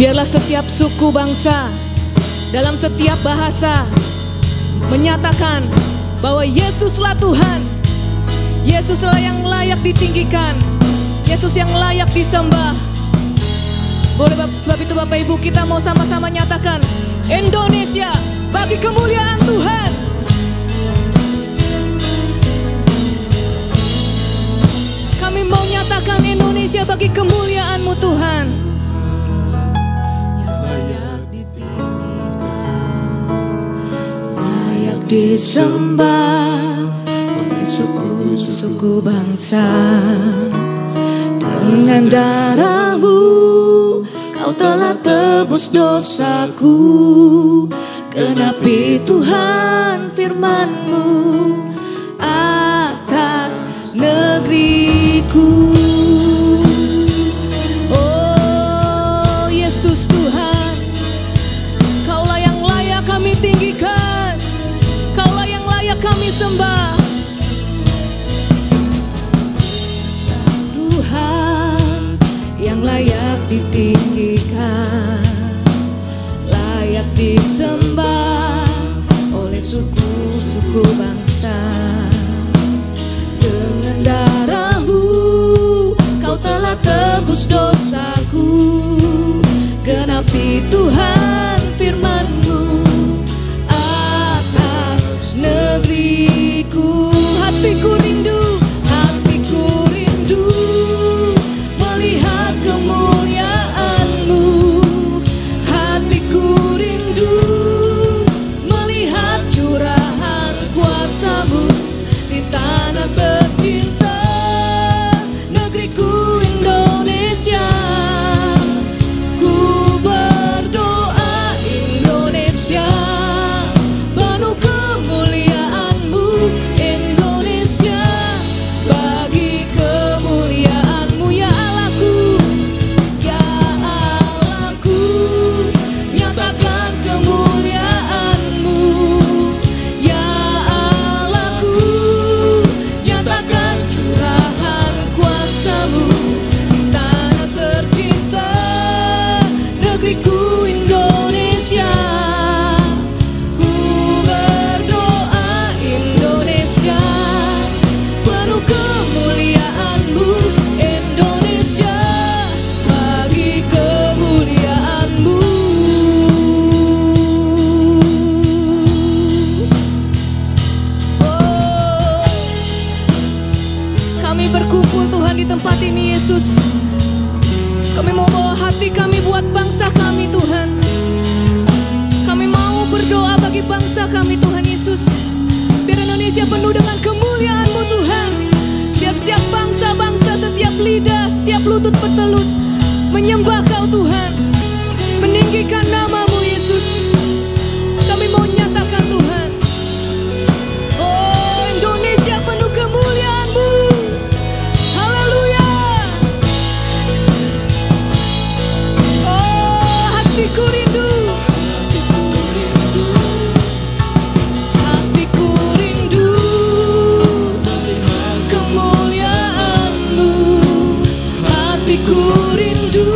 Biarlah setiap suku bangsa dalam setiap bahasa menyatakan bahwa Yesuslah Tuhan. Yesuslah yang layak ditinggikan, Yesus yang layak disembah. Boleh sebab itu Bapak Ibu, kita mau sama-sama nyatakan Indonesia bagi kemuliaan Tuhan. Kami mau nyatakan Indonesia bagi kemuliaan-Mu Tuhan. Yang layak ditinggikan, layak disembah oleh suku-suku bangsa. Dengan darah-Mu Kau telah tebus dosaku. Genapi Tuhan firman-Mu atas negeriku. Oh Yesus Tuhan, Kaulah yang layak kami tinggikan, Kaulah yang layak kami sembah. Tuhan yang layak ditinggikan, layak disembah oleh suku-suku bangsa. Dengan darah-Mu Kau telah tebus dosaku. Genapi Tuhan firman-Mu atas negeriku. Hatiku rindu, hatiku rindu melihat kemuliaan-Mu. Hatiku rindu melihat curahan kuasa-Mu di tanah tercinta, negeriku Indonesia. Ku berdoa Indonesia penuh kemuliaan-Mu. Indonesia bagi kemuliaan-Mu. Ya Allahku, ya Allahku, nyatakan kemuliaan-Mu. Ya Allahku, nyatakan curahan kuasa-Mu di tanah tercinta, negeriku Indonesia. Ku berdoa Indonesia penuh kemuliaan-Mu. Indonesia bagi kemuliaan-Mu. Oh, kami berkumpul Tuhan di tempat ini Yesus. Kami mau bawa hati kami buat bangsa kami Tuhan. Kami mau berdoa bagi bangsa kami Tuhan Yesus. Biar Indonesia penuh dengan kemuliaan-Mu Tuhan. Biar setiap bangsa-bangsa, setiap lidah, setiap lutut bertelut menyembah Kau Tuhan, meninggikan nama-Mu Yesus. Kami mau nyatakan Tuhan, oh Indonesia penuh kemuliaan-Mu. Haleluya. Oh hatiku rindu, hatiku rindu kemuliaan-Mu. Hatiku rindu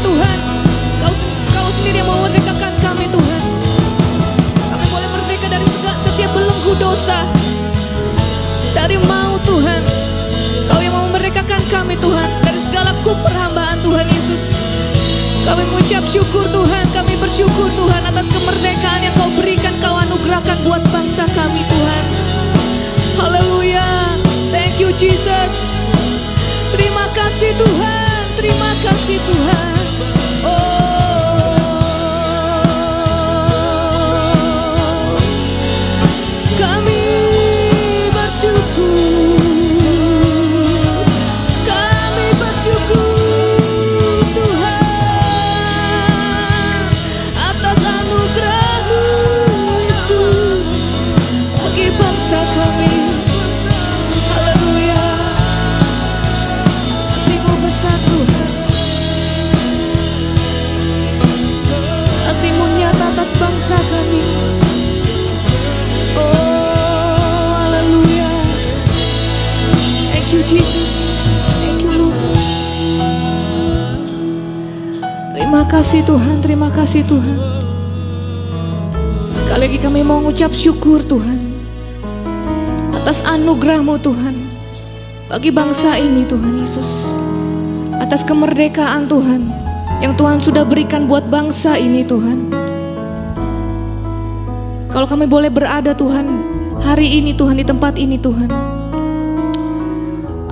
Tuhan. Kau sendiri yang memerdekakan kami Tuhan. Kami boleh merdeka dari setiap belenggu dosa, dari maut Tuhan. Kau yang mau memerdekakan kami Tuhan dari segala perhambaan Tuhan Yesus. Kami mengucap syukur Tuhan, kami bersyukur Tuhan atas kemerdekaan yang Kau berikan, Kau anugerahkan buat bangsa kami Tuhan. Haleluya, thank you Jesus. Terima kasih Tuhan, terima kasih Tuhan. Kami bersyukur, kami bersyukur Tuhan atas anugerah-Mu Yesus bagi bangsa kami. Haleluya, kasih-Mu besar Tuhan, kasih-Mu nyata atas bangsa kami. Thank you Jesus, thank you Lord. Terima kasih Tuhan, terima kasih Tuhan. Sekali lagi kami mau mengucap syukur Tuhan atas anugerah-Mu Tuhan bagi bangsa ini Tuhan Yesus. Atas kemerdekaan Tuhan yang Tuhan sudah berikan buat bangsa ini Tuhan. Kalau kami boleh berada Tuhan hari ini Tuhan di tempat ini Tuhan,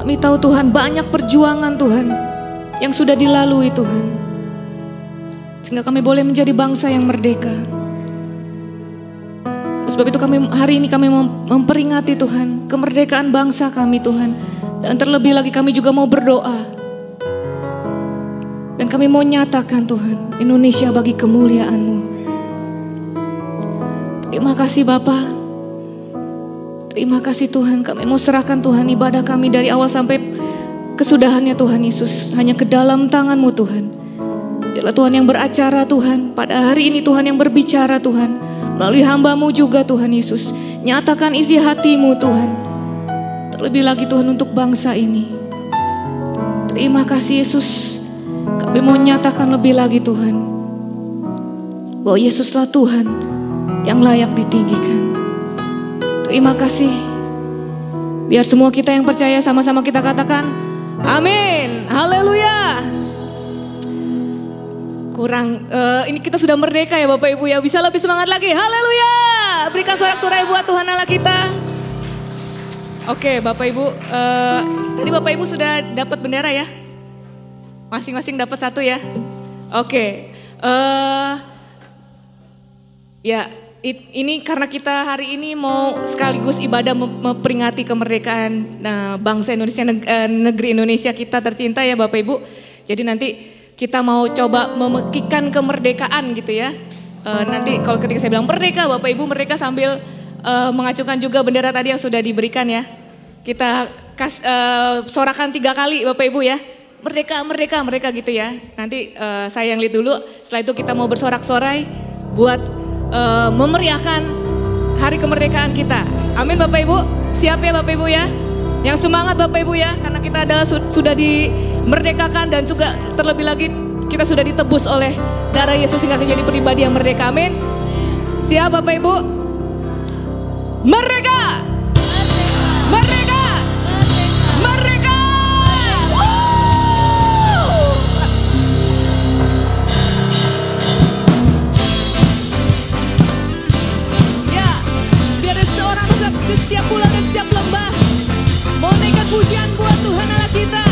kami tahu Tuhan banyak perjuangan Tuhan yang sudah dilalui Tuhan, sehingga kami boleh menjadi bangsa yang merdeka. Sebab itu hari ini kami memperingati Tuhan kemerdekaan bangsa kami Tuhan. Dan terlebih lagi kami juga mau berdoa. Dan kami mau nyatakan Tuhan Indonesia bagi kemuliaan-Mu. Terima kasih Bapa. Terima kasih Tuhan, kami mau serahkan Tuhan ibadah kami dari awal sampai kesudahannya Tuhan Yesus hanya ke dalam tangan-Mu Tuhan. Biarlah Tuhan yang beracara Tuhan, pada hari ini Tuhan yang berbicara Tuhan, melalui hamba-Mu juga Tuhan Yesus. Nyatakan isi hati-Mu Tuhan, terlebih lagi Tuhan untuk bangsa ini. Terima kasih Yesus, kami mau nyatakan lebih lagi Tuhan, bahwa Yesuslah Tuhan yang layak ditinggikan. Terima kasih. Biar semua kita yang percaya sama-sama kita katakan amin. Haleluya. Ini kita sudah merdeka ya Bapak Ibu ya. Bisa lebih semangat lagi. Haleluya. Berikan sorak-sorai buat Tuhan Allah kita. Oke Bapak Ibu, tadi Bapak Ibu sudah dapat bendera ya? Masing-masing dapat satu ya? Oke. Ya, ini karena kita hari ini mau sekaligus ibadah memperingati kemerdekaan bangsa Indonesia, negeri Indonesia kita tercinta ya Bapak Ibu. Jadi nanti kita mau coba memekikan kemerdekaan gitu ya. Nanti kalau ketika saya bilang merdeka, Bapak Ibu merdeka sambil mengacungkan juga bendera tadi yang sudah diberikan ya. Kita sorakan 3 kali Bapak Ibu ya. Merdeka, merdeka, merdeka gitu ya. Nanti saya yang lead dulu, setelah itu kita mau bersorak-sorai buat memeriahkan hari kemerdekaan kita. Amin Bapak Ibu, siap ya Bapak Ibu ya. Yang semangat Bapak Ibu ya, karena kita adalah sudah dimerdekakan dan juga terlebih lagi kita sudah ditebus oleh darah Yesus sehingga menjadi pribadi yang merdeka. Amin. Siap Bapak Ibu? Merdeka! Merdeka! Merdeka! Ya, biar ada seorang di setiap pulau dan setiap lembah mau naikkan pujian buat Tuhan Allah kita.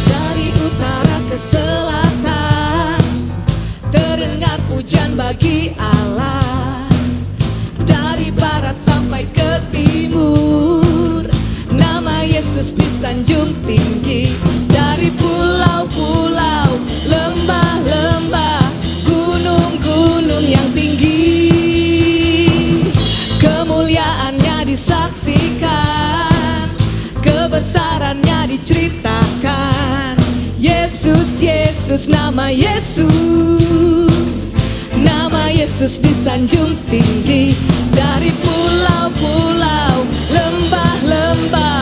Dari utara ke selatan terdengar pujian bagi Allah. Dari barat sampai ke timur nama Yesus disanjung tinggi. Dari pulau-pulau, lembah-lembah, gunung-gunung yang tinggi, kemuliaannya disaksikan, kebesarannya diceritakan. Yesus, Yesus, nama Yesus, nama Yesus disanjung tinggi. Dari pulau-pulau, lembah-lembah,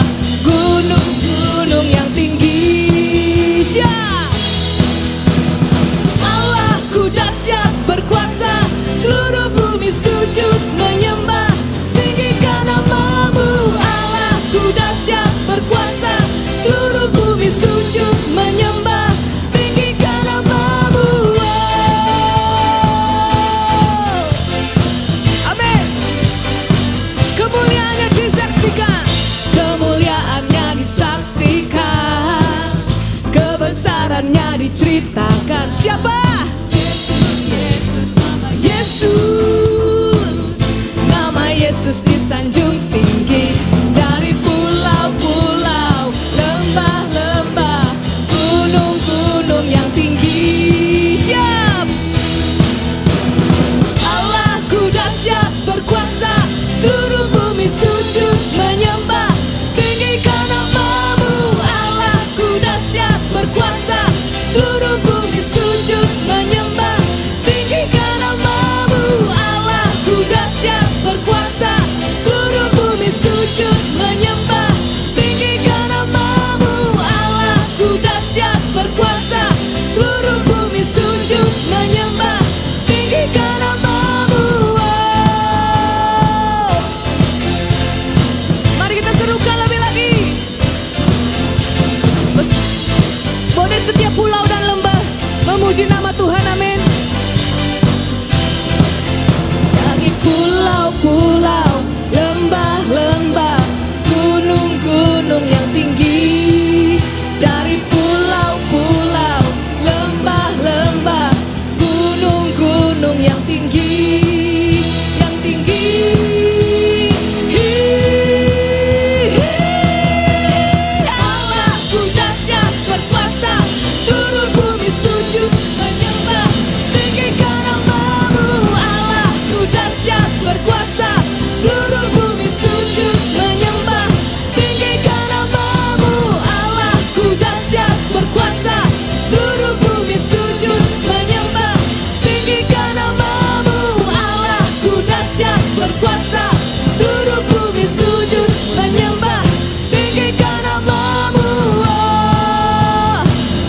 saksikan, kebesarannya diceritakan. Siapa? Yesus, nama Yesus. Nama Yesus disanjung tinggi dari pulau-pulau, lembah-lembah, gunung-gunung yang tinggi. Siap. Allahku dahsyat berkuasa, seluruh bumi sujud menyembah, tinggikan namamu. Allahku dahsyat berkuasa, seluruh bumi sujud menyembah, tinggikan namamu. Allahku dahsyat berkuasa, seluruh bumi sujud menyembah, tinggikan namamu. Allahku dahsyat berkuasa, seluruh bumi sujud menyembah, tinggikan namamu. Oh. Mari kita serukan lebih lagi. Boleh setiap pulau dan lembah memuji nama Tuhan, amin. Dari pulau-pulau, lembah-lembah, gunung-gunung yang tinggi. Dari pulau-pulau, lembah-lembah, gunung-gunung yang tinggi, yang tinggi. Allahku dahsyat berkuasa, seluruh bumi sujud menyembah, tinggikan namamu. Allahku dahsyat berkuasa, seluruh bumi sujud menyembah, tinggikan namamu. Allahku dahsyat berkuasa, seluruh bumi sujud menyembah, tinggikan namamu. Allahku dahsyat berkuasa, seluruh bumi sujud menyembah, tinggikan namamu. Oh,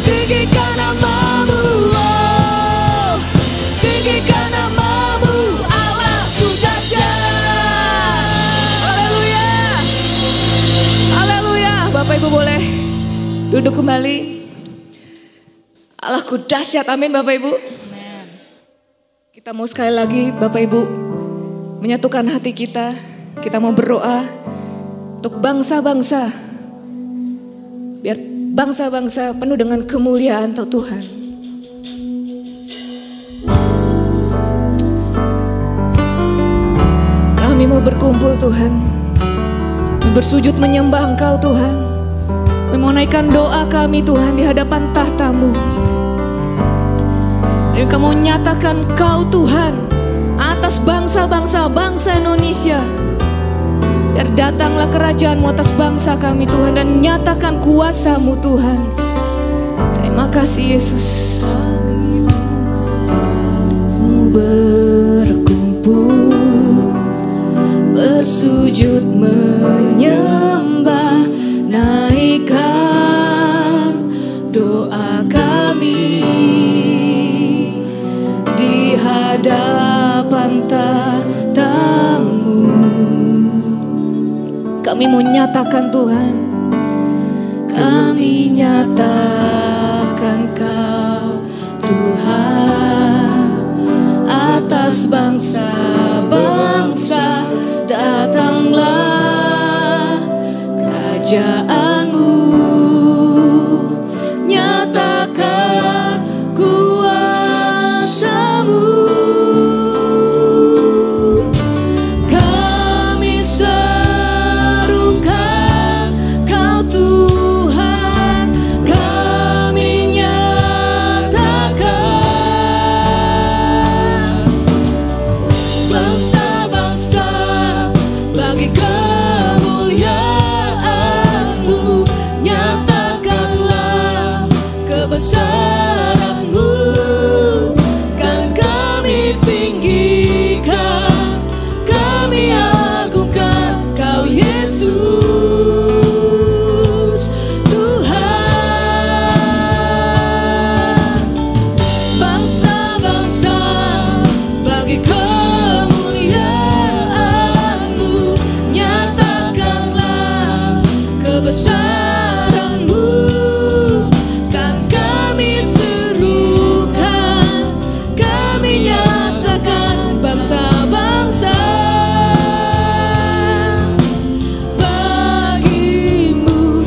tinggikan namamu. Oh, tinggikan namamu. Allahku dahsyat. Haleluya. Haleluya. Bapak Ibu boleh duduk kembali. Allahku dahsyat, amin Bapak Ibu. Kita mau sekali lagi Bapak Ibu menyatukan hati kita. Kita mau berdoa untuk bangsa-bangsa, biar bangsa-bangsa penuh dengan kemuliaan Tuhan. Kami mau berkumpul Tuhan, bersujud menyembah Engkau Tuhan, menaikkan doa kami Tuhan di hadapan tahta-Mu. Dan Kau nyatakan Kau Tuhan atas bangsa-bangsa, bangsa Indonesia. Biar datanglah kerajaan-Mu atas bangsa kami Tuhan, dan nyatakan kuasa-Mu Tuhan. Terima kasih Yesus. Berkumpul, bersujud menyembah, naikkan doa kami di hadapan tahta-Mu. Kami mau nyatakan Tuhan, kami nyatakan Kau Tuhan atas bangsa-bangsa. Datanglah kerajaan-Mu, nyatakan kuasa-Mu. Kami serukan Kau Tuhan, kami nyatakan bangsa-bangsa bagi kemuliaan-Mu, nyatakanlah kebesaran-Mu, kan kami tinggikan, kami agungkan Kau Yesus Tuhan. Bangsa-bangsa bagi kemuliaan-Mu, nyatakanlah kebesaran-Mu, kan kami serukan, kami nyatakan bangsa-bangsa. Bagi-Mu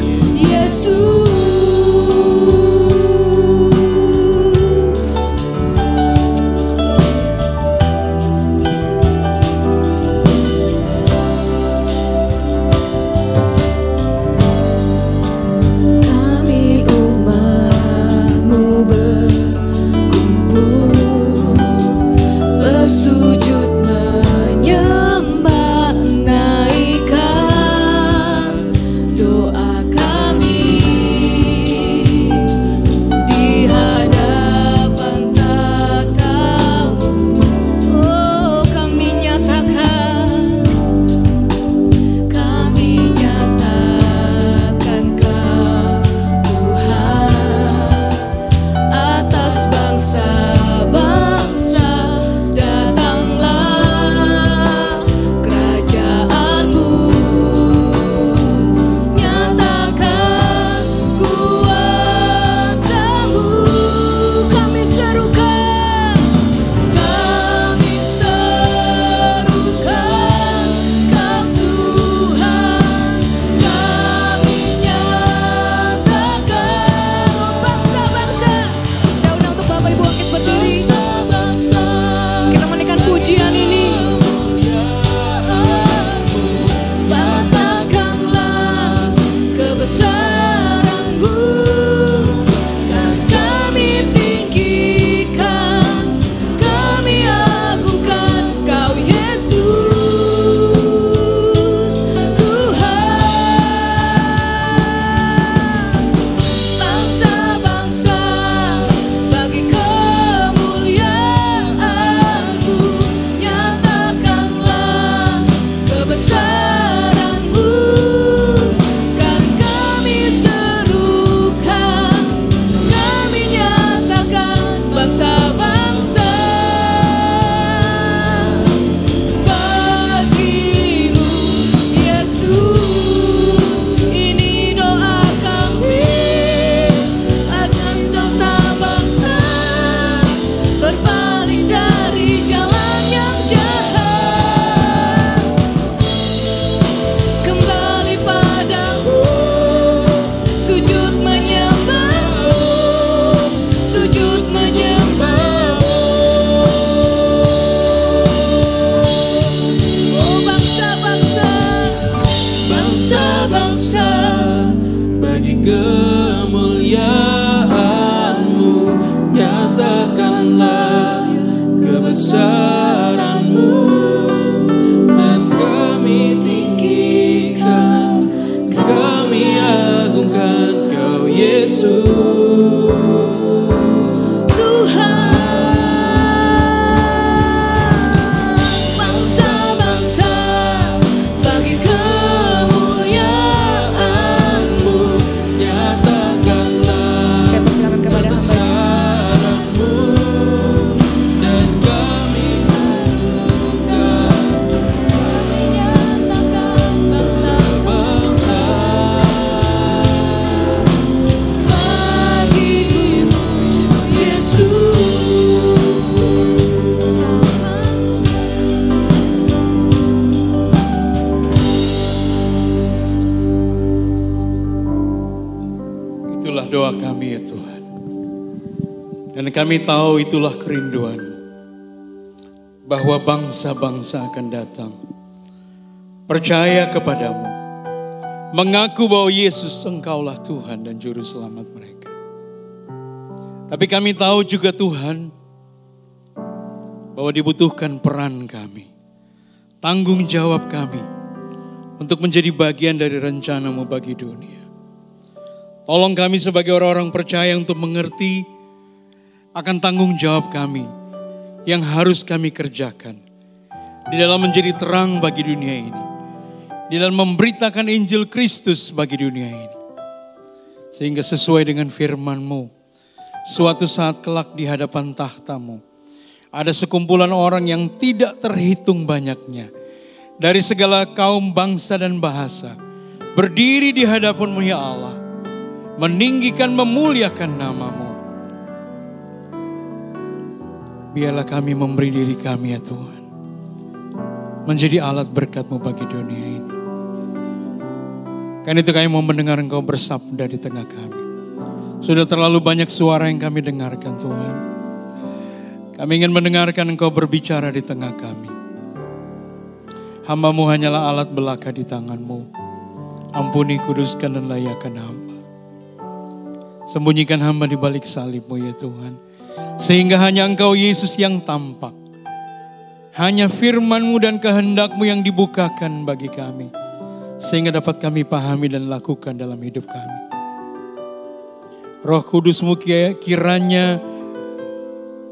kemuliaan-Mu, nyatakanlah kebesaran-Mu, dan kami tinggikan, kami agungkan Kau Yesus. Doa kami ya Tuhan. Dan kami tahu itulah kerinduan-Mu, bahwa bangsa-bangsa akan datang, percaya kepadamu, mengaku bahwa Yesus Engkaulah Tuhan dan Juru Selamat mereka. Tapi kami tahu juga Tuhan, bahwa dibutuhkan peran kami, tanggung jawab kami, untuk menjadi bagian dari rencana-Mu bagi dunia. Tolong kami sebagai orang-orang percaya untuk mengerti akan tanggung jawab kami yang harus kami kerjakan di dalam menjadi terang bagi dunia ini, di dalam memberitakan Injil Kristus bagi dunia ini. Sehingga sesuai dengan firman-Mu, suatu saat kelak di hadapan tahta-Mu, ada sekumpulan orang yang tidak terhitung banyaknya, dari segala kaum, bangsa, dan bahasa, berdiri di hadapan-Mu ya Allah, meninggikan, memuliakan nama-Mu. Biarlah kami memberi diri kami ya Tuhan, menjadi alat berkat-Mu bagi dunia ini. Karena itu kami mau mendengar Engkau bersabda di tengah kami. Sudah terlalu banyak suara yang kami dengarkan Tuhan. Kami ingin mendengarkan Engkau berbicara di tengah kami. Hamba-Mu hanyalah alat belaka di tangan-Mu. Ampuni, kuduskan, dan layakkan hamba. Sembunyikan hamba di balik salib-Mu ya Tuhan. Sehingga hanya Engkau Yesus yang tampak. Hanya firman-Mu dan kehendak-Mu yang dibukakan bagi kami. Sehingga dapat kami pahami dan lakukan dalam hidup kami. Roh Kudus-Mu kiranya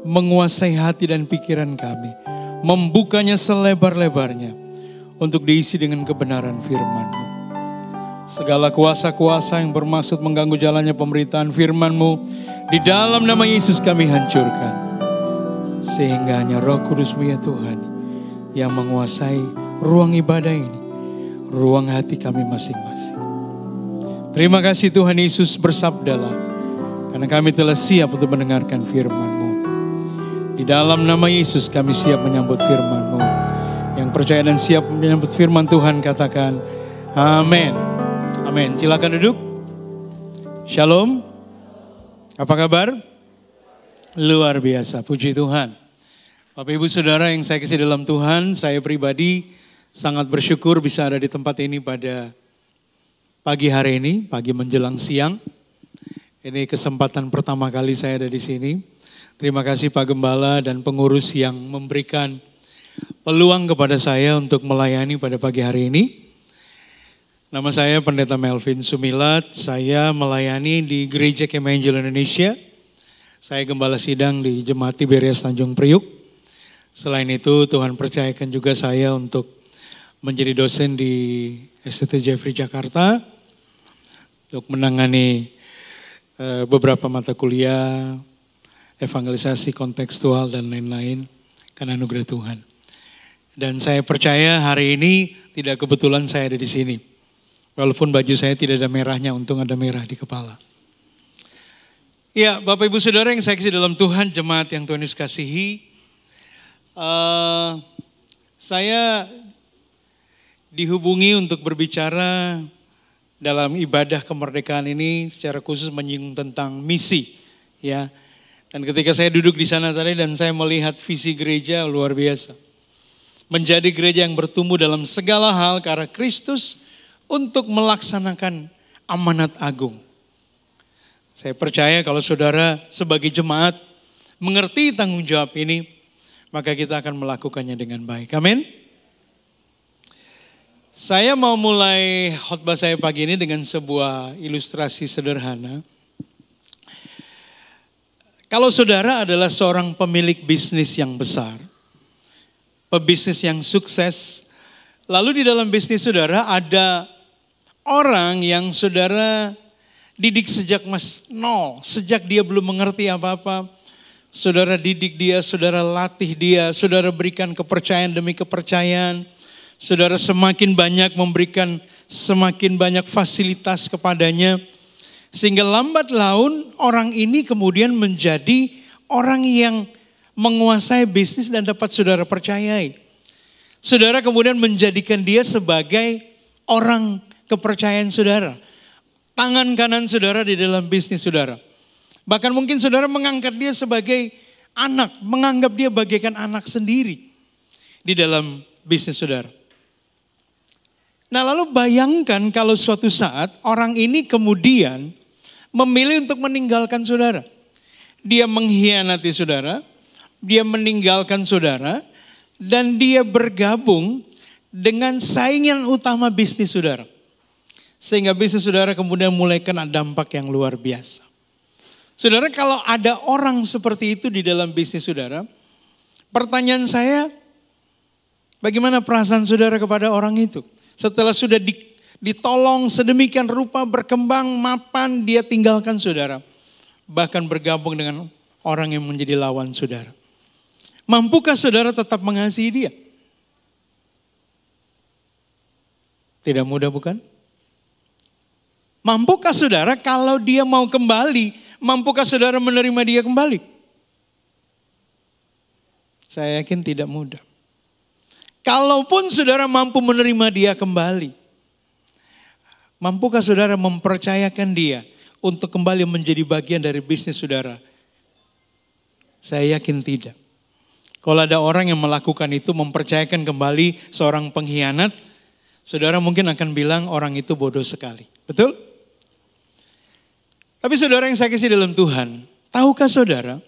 menguasai hati dan pikiran kami. Membukanya selebar-lebarnya. Untuk diisi dengan kebenaran firman-Mu. Segala kuasa-kuasa yang bermaksud mengganggu jalannya pemberitaan firman-Mu, di dalam nama Yesus kami hancurkan. Sehingga hanya Roh Kudus-Mu ya Tuhan, yang menguasai ruang ibadah ini, ruang hati kami masing-masing. Terima kasih Tuhan Yesus, bersabdalah, karena kami telah siap untuk mendengarkan firman-Mu. Di dalam nama Yesus kami siap menyambut firman-Mu. Yang percaya dan siap menyambut firman Tuhan katakan, amin. Amin. Silakan duduk. Shalom. Apa kabar? Luar biasa. Puji Tuhan. Bapak Ibu Saudara yang saya kasih dalam Tuhan, saya pribadi sangat bersyukur bisa ada di tempat ini pada pagi hari ini, pagi menjelang siang. Ini kesempatan pertama kali saya ada di sini. Terima kasih Pak Gembala dan pengurus yang memberikan peluang kepada saya untuk melayani pada pagi hari ini. Nama saya Pendeta Melvin Sumilat, saya melayani di Gereja Kemah Injil Indonesia. Saya gembala sidang di Jemaat Tiberias Tanjung Priuk. Selain itu Tuhan percayakan juga saya untuk menjadi dosen di STT Jeffrey Jakarta. Untuk menangani beberapa mata kuliah, evangelisasi kontekstual dan lain-lain karena anugerah Tuhan. Dan saya percaya hari ini tidak kebetulan saya ada di sini. Walaupun baju saya tidak ada merahnya, untung ada merah di kepala. Ya, Bapak Ibu Saudara yang saya kasih dalam Tuhan, jemaat yang Tuhan Yesus kasihi. Saya dihubungi untuk berbicara dalam ibadah kemerdekaan ini secara khusus menyinggung tentang misi. Ya, dan ketika saya duduk di sana tadi dan saya melihat visi gereja luar biasa. Menjadi gereja yang bertumbuh dalam segala hal ke arah Kristus, untuk melaksanakan amanat agung. Saya percaya kalau saudara sebagai jemaat mengerti tanggung jawab ini, maka kita akan melakukannya dengan baik. Amin. Saya mau mulai khotbah saya pagi ini dengan sebuah ilustrasi sederhana. Kalau saudara adalah seorang pemilik bisnis yang besar, pebisnis yang sukses, lalu di dalam bisnis saudara ada orang yang saudara didik sejak nol, sejak dia belum mengerti apa-apa. Saudara didik dia, saudara latih dia, saudara berikan kepercayaan demi kepercayaan. Saudara semakin banyak memberikan semakin banyak fasilitas kepadanya. Sehingga lambat laun orang ini kemudian menjadi orang yang menguasai bisnis dan dapat saudara percayai. Saudara kemudian menjadikan dia sebagai orang kepercayaan saudara. Tangan kanan saudara di dalam bisnis saudara. Bahkan mungkin saudara mengangkat dia sebagai anak, menganggap dia bagaikan anak sendiri di dalam bisnis saudara. Nah lalu bayangkan kalau suatu saat orang ini kemudian memilih untuk meninggalkan saudara. Dia mengkhianati saudara, dia meninggalkan saudara, dan dia bergabung dengan saingan utama bisnis saudara. Sehingga bisnis saudara kemudian mulai kena dampak yang luar biasa. Saudara, kalau ada orang seperti itu di dalam bisnis saudara, pertanyaan saya, bagaimana perasaan saudara kepada orang itu? Setelah sudah ditolong sedemikian rupa, berkembang, mapan, dia tinggalkan saudara. Bahkan bergabung dengan orang yang menjadi lawan saudara. Mampukah saudara tetap mengasihi dia? Tidak mudah bukan? Mampukah saudara kalau dia mau kembali, mampukah saudara menerima dia kembali? Saya yakin tidak mudah. Kalaupun saudara mampu menerima dia kembali, mampukah saudara mempercayakan dia untuk kembali menjadi bagian dari bisnis saudara? Saya yakin tidak. Kalau ada orang yang melakukan itu, mempercayakan kembali seorang pengkhianat, saudara mungkin akan bilang orang itu bodoh sekali. Betul? Tapi saudara yang saya kasih dalam Tuhan, tahukah saudara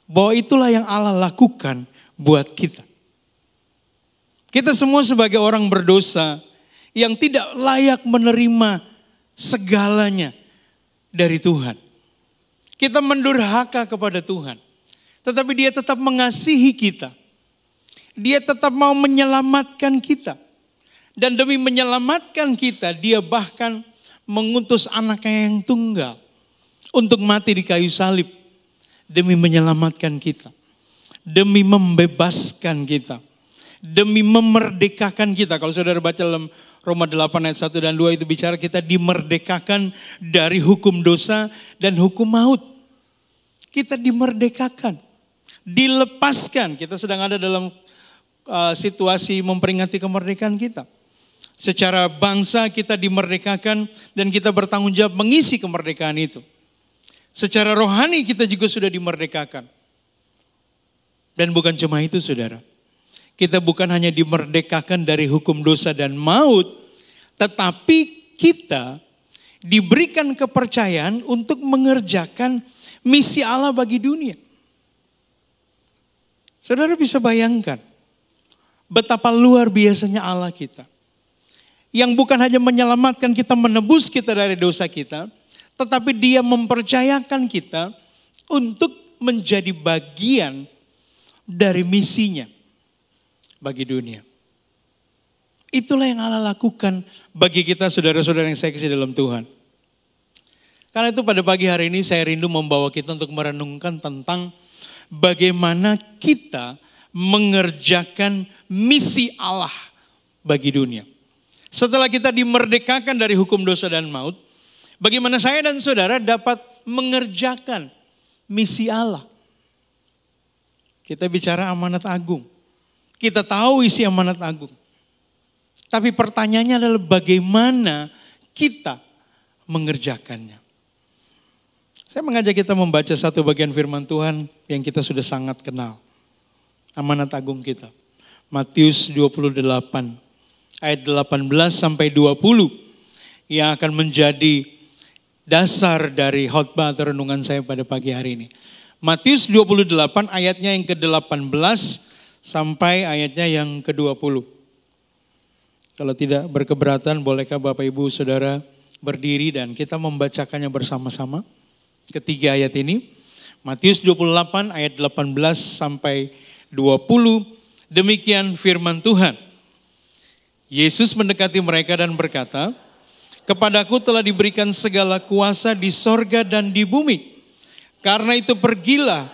bahwa itulah yang Allah lakukan buat kita? Kita semua sebagai orang berdosa yang tidak layak menerima segalanya dari Tuhan. Kita mendurhaka kepada Tuhan. Tetapi dia tetap mengasihi kita. Dia tetap mau menyelamatkan kita. Dan demi menyelamatkan kita, dia bahkan mengutus anaknya yang tunggal untuk mati di kayu salib. Demi menyelamatkan kita. Demi membebaskan kita. Demi memerdekakan kita. Kalau saudara baca dalam Roma 8 ayat 1 dan 2 itu bicara kita dimerdekakan dari hukum dosa dan hukum maut. Kita dimerdekakan, dilepaskan. Kita sedang ada dalam situasi memperingati kemerdekaan kita. Secara bangsa kita dimerdekakan dan kita bertanggung jawab mengisi kemerdekaan itu. Secara rohani kita juga sudah dimerdekakan. Dan bukan cuma itu saudara. Kita bukan hanya dimerdekakan dari hukum dosa dan maut, tetapi kita diberikan kepercayaan untuk mengerjakan misi Allah bagi dunia. Saudara bisa bayangkan betapa luar biasanya Allah kita. Yang bukan hanya menyelamatkan kita, menebus kita dari dosa kita, tetapi dia mempercayakan kita untuk menjadi bagian dari misinya bagi dunia. Itulah yang Allah lakukan bagi kita saudara-saudara yang saya kasih dalam Tuhan. Karena itu pada pagi hari ini saya rindu membawa kita untuk merenungkan tentang bagaimana kita mengerjakan misi Allah bagi dunia. Setelah kita dimerdekakan dari hukum dosa dan maut, bagaimana saya dan saudara dapat mengerjakan misi Allah. Kita bicara amanat agung. Kita tahu isi amanat agung. Tapi pertanyaannya adalah bagaimana kita mengerjakannya. Saya mengajak kita membaca satu bagian firman Tuhan yang kita sudah sangat kenal. Amanat agung kita. Matius 28 ayat 18 sampai 20 yang akan menjadi dasar dari khotbah atau renungan saya pada pagi hari ini. Matius 28 ayatnya yang ke-18 sampai ayatnya yang ke-20. Kalau tidak berkeberatan, bolehkah Bapak Ibu Saudara berdiri dan kita membacakannya bersama-sama. Ketiga ayat ini. Matius 28 ayat 18 sampai 20. Demikian firman Tuhan. Yesus mendekati mereka dan berkata, "Kepadaku telah diberikan segala kuasa di sorga dan di bumi. Karena itu pergilah,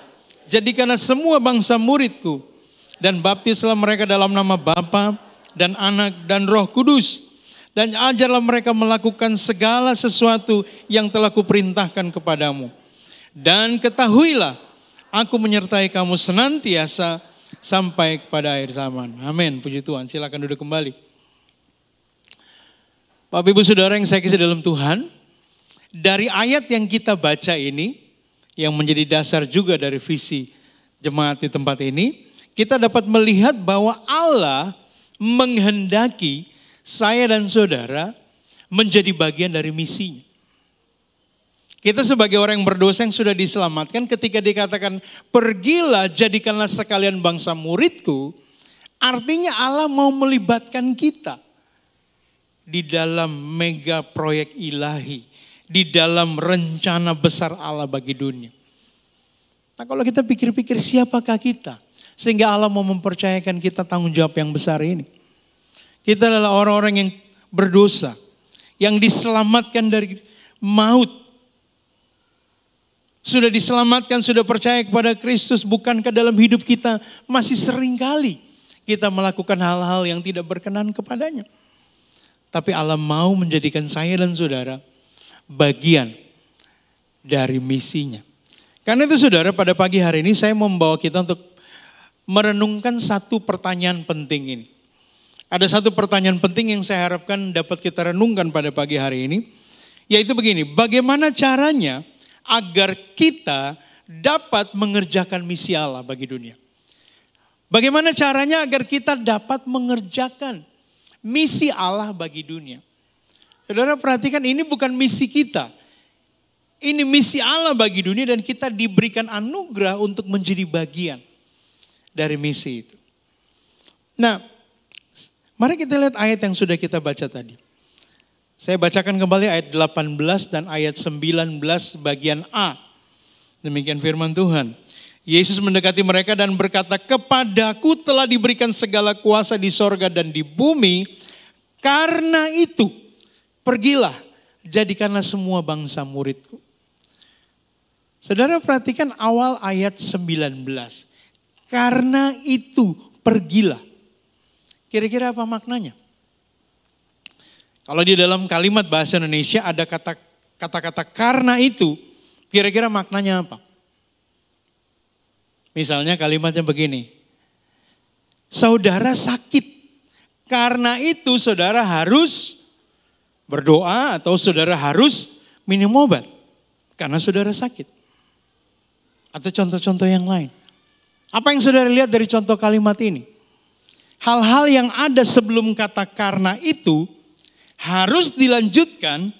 jadikanlah semua bangsa muridku, dan baptislah mereka dalam nama Bapa dan Anak dan Roh Kudus. Dan ajarlah mereka melakukan segala sesuatu yang telah kuperintahkan kepadamu. Dan ketahuilah, aku menyertai kamu senantiasa sampai kepada akhir zaman." Amin, puji Tuhan. Silakan duduk kembali. Bapak Ibu Saudara yang saya kasih dalam Tuhan, dari ayat yang kita baca ini, yang menjadi dasar juga dari visi jemaat di tempat ini, kita dapat melihat bahwa Allah menghendaki saya dan saudara menjadi bagian dari misinya. Kita sebagai orang yang berdosa yang sudah diselamatkan, ketika dikatakan pergilah jadikanlah sekalian bangsa muridku, artinya Allah mau melibatkan kita di dalam mega proyek ilahi, di dalam rencana besar Allah bagi dunia. Nah, kalau kita pikir-pikir siapakah kita sehingga Allah mau mempercayakan kita tanggung jawab yang besar ini. Kita adalah orang-orang yang berdosa, yang diselamatkan dari maut. Sudah diselamatkan, sudah percaya kepada Kristus, bukankah dalam hidup kita masih sering kali kita melakukan hal-hal yang tidak berkenan kepadanya. Tapi Allah mau menjadikan saya dan saudara bagian dari misinya. Karena itu saudara, pada pagi hari ini saya membawa kita untuk merenungkan satu pertanyaan penting ini. Ada satu pertanyaan penting yang saya harapkan dapat kita renungkan pada pagi hari ini. Yaitu begini, bagaimana caranya agar kita dapat mengerjakan misi Allah bagi dunia? Bagaimana caranya agar kita dapat mengerjakan misi Allah bagi dunia? Saudara perhatikan, ini bukan misi kita. Ini misi Allah bagi dunia dan kita diberikan anugerah untuk menjadi bagian dari misi itu. Nah, mari kita lihat ayat yang sudah kita baca tadi. Saya bacakan kembali ayat 18 dan ayat 19 bagian A. Demikian firman Tuhan. Yesus mendekati mereka dan berkata, "Kepadaku telah diberikan segala kuasa di sorga dan di bumi. Karena itu, pergilah, jadikanlah semua bangsa muridku." Saudara perhatikan awal ayat 19. Karena itu, pergilah. Kira-kira apa maknanya? Kalau di dalam kalimat bahasa Indonesia ada kata-kata karena itu, kira-kira maknanya apa? Misalnya kalimatnya begini. Saudara sakit. Karena itu saudara harus berdoa atau saudara harus minum obat. Karena saudara sakit. Atau contoh-contoh yang lain. Apa yang saudara lihat dari contoh kalimat ini? Hal-hal yang ada sebelum kata karena itu harus dilanjutkan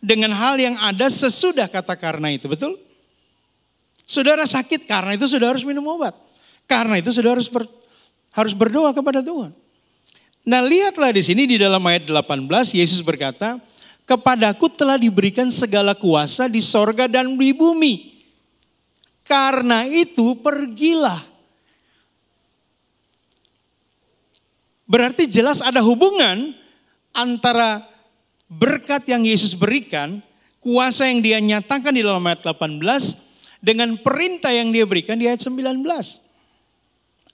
dengan hal yang ada sesudah kata karena itu. Betul? Saudara sakit, karena itu saudara harus minum obat. Karena itu saudara harus berdoa kepada Tuhan. Nah, lihatlah di sini di dalam ayat 18 Yesus berkata, "Kepadaku telah diberikan segala kuasa di sorga dan di bumi. Karena itu pergilah." Berarti jelas ada hubungan antara berkat yang Yesus berikan, kuasa yang dia nyatakan di dalam ayat 18, dengan perintah yang dia berikan di ayat 19.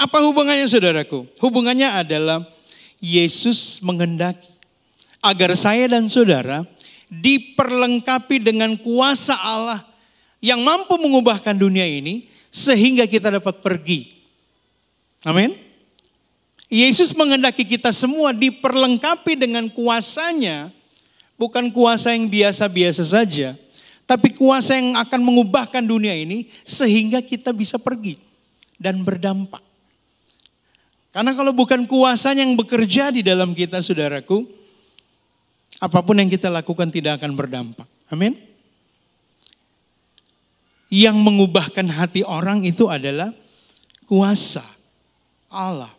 Apa hubungannya saudaraku? Hubungannya adalah Yesus menghendaki agar saya dan saudara diperlengkapi dengan kuasa Allah yang mampu mengubahkan dunia ini sehingga kita dapat pergi. Amin. Yesus menghendaki kita semua diperlengkapi dengan kuasanya, bukan kuasa yang biasa-biasa saja, tapi kuasa yang akan mengubahkan dunia ini sehingga kita bisa pergi dan berdampak. Karena kalau bukan kuasanya yang bekerja di dalam kita saudaraku, apapun yang kita lakukan tidak akan berdampak. Amin. yang mengubahkan hati orang itu adalah kuasa Allah.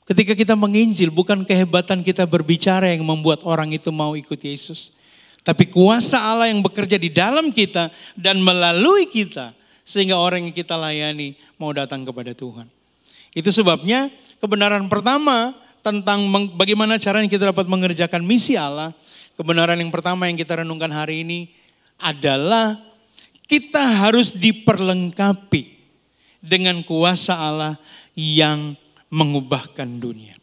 Ketika kita menginjil, bukan kehebatan kita berbicara yang membuat orang itu mau ikut Yesus. Tapi kuasa Allah yang bekerja di dalam kita dan melalui kita. Sehingga orang yang kita layani mau datang kepada Tuhan. Itu sebabnya kebenaran pertama tentang bagaimana caranya kita dapat mengerjakan misi Allah. Kebenaran yang pertama yang kita renungkan hari ini adalah kita harus diperlengkapi dengan kuasa Allah yang mengubahkan dunia.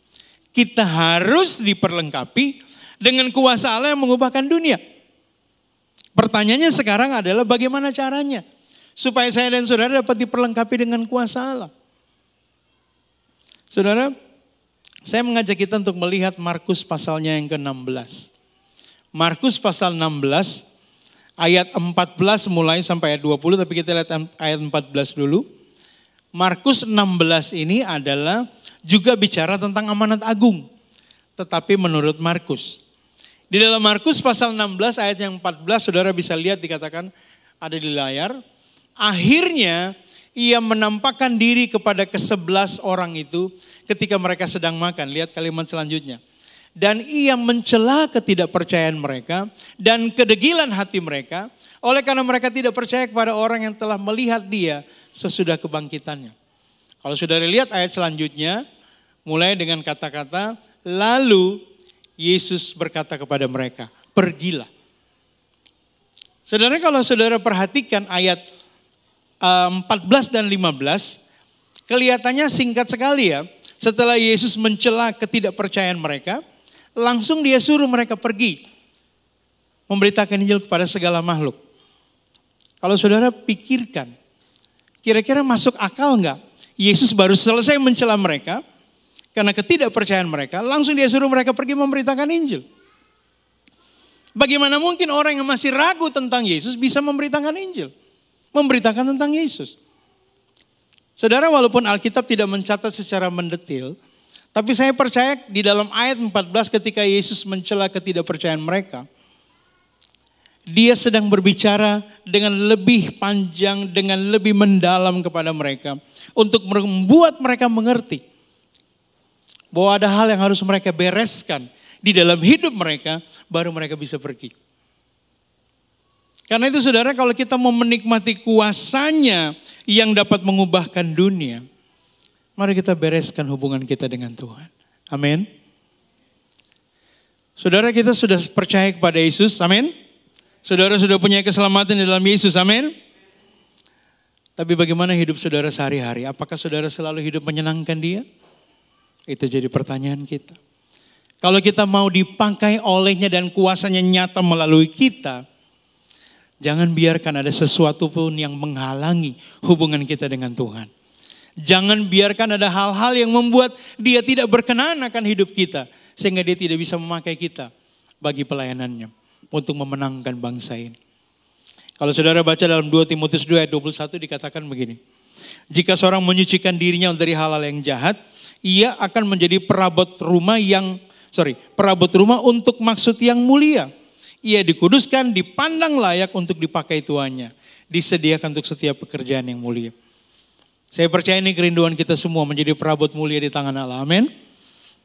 Kita harus diperlengkapi dengan kuasa Allah yang mengubahkan dunia. Pertanyaannya sekarang adalah bagaimana caranya supaya saya dan saudara dapat diperlengkapi dengan kuasa Allah. Saudara, saya mengajak kita untuk melihat Markus pasalnya yang ke-16. Markus pasal 16 ayat 14 mulai sampai ayat 20, tapi kita lihat ayat 14 dulu. Markus 16 ini adalah juga bicara tentang amanat agung. Tetapi menurut Markus. Di dalam Markus pasal 16 ayat yang 14, saudara bisa lihat dikatakan ada di layar. Akhirnya ia menampakkan diri kepada ke-11 orang itu ketika mereka sedang makan. Lihat kalimat selanjutnya. Dan ia mencela ketidakpercayaan mereka dan kedegilan hati mereka. Oleh karena mereka tidak percaya kepada orang yang telah melihat dia sesudah kebangkitannya. Kalau saudara lihat ayat selanjutnya, mulai dengan kata-kata, lalu Yesus berkata kepada mereka, pergilah. Saudara, kalau saudara perhatikan ayat 14 dan 15, kelihatannya singkat sekali ya. Setelah Yesus mencela ketidakpercayaan mereka, langsung dia suruh mereka pergi. Memberitakan Injil kepada segala makhluk. Kalau saudara pikirkan, kira-kira masuk akal enggak? Yesus baru selesai mencela mereka, karena ketidakpercayaan mereka, langsung dia suruh mereka pergi memberitakan Injil. Bagaimana mungkin orang yang masih ragu tentang Yesus bisa memberitakan Injil? Memberitakan tentang Yesus. Saudara, walaupun Alkitab tidak mencatat secara mendetil, tapi saya percaya di dalam ayat 14 ketika Yesus mencela ketidakpercayaan mereka, dia sedang berbicara dengan lebih panjang, dengan lebih mendalam kepada mereka. Untuk membuat mereka mengerti bahwa ada hal yang harus mereka bereskan di dalam hidup mereka, baru mereka bisa pergi. Karena itu saudara, kalau kita mau menikmati kuasanya yang dapat mengubahkan dunia, mari kita bereskan hubungan kita dengan Tuhan. Amin. Saudara, kita sudah percaya kepada Yesus. Amin. Saudara sudah punya keselamatan di dalam Yesus. Amin. Tapi bagaimana hidup saudara sehari-hari? Apakah saudara selalu hidup menyenangkan Dia? Itu jadi pertanyaan kita. Kalau kita mau dipakai olehnya dan kuasanya nyata melalui kita, jangan biarkan ada sesuatu pun yang menghalangi hubungan kita dengan Tuhan. Jangan biarkan ada hal-hal yang membuat Dia tidak berkenan akan hidup kita. Sehingga Dia tidak bisa memakai kita bagi pelayanannya untuk memenangkan bangsa ini. Kalau saudara baca dalam 2 Timotius 2 ayat 21 dikatakan begini. Jika seorang menyucikan dirinya dari hal-hal yang jahat, ia akan menjadi perabot rumah untuk maksud yang mulia. Ia dikuduskan, dipandang layak untuk dipakai tuannya. Disediakan untuk setiap pekerjaan yang mulia. Saya percaya ini kerinduan kita semua menjadi perabot mulia di tangan Allah. Amin.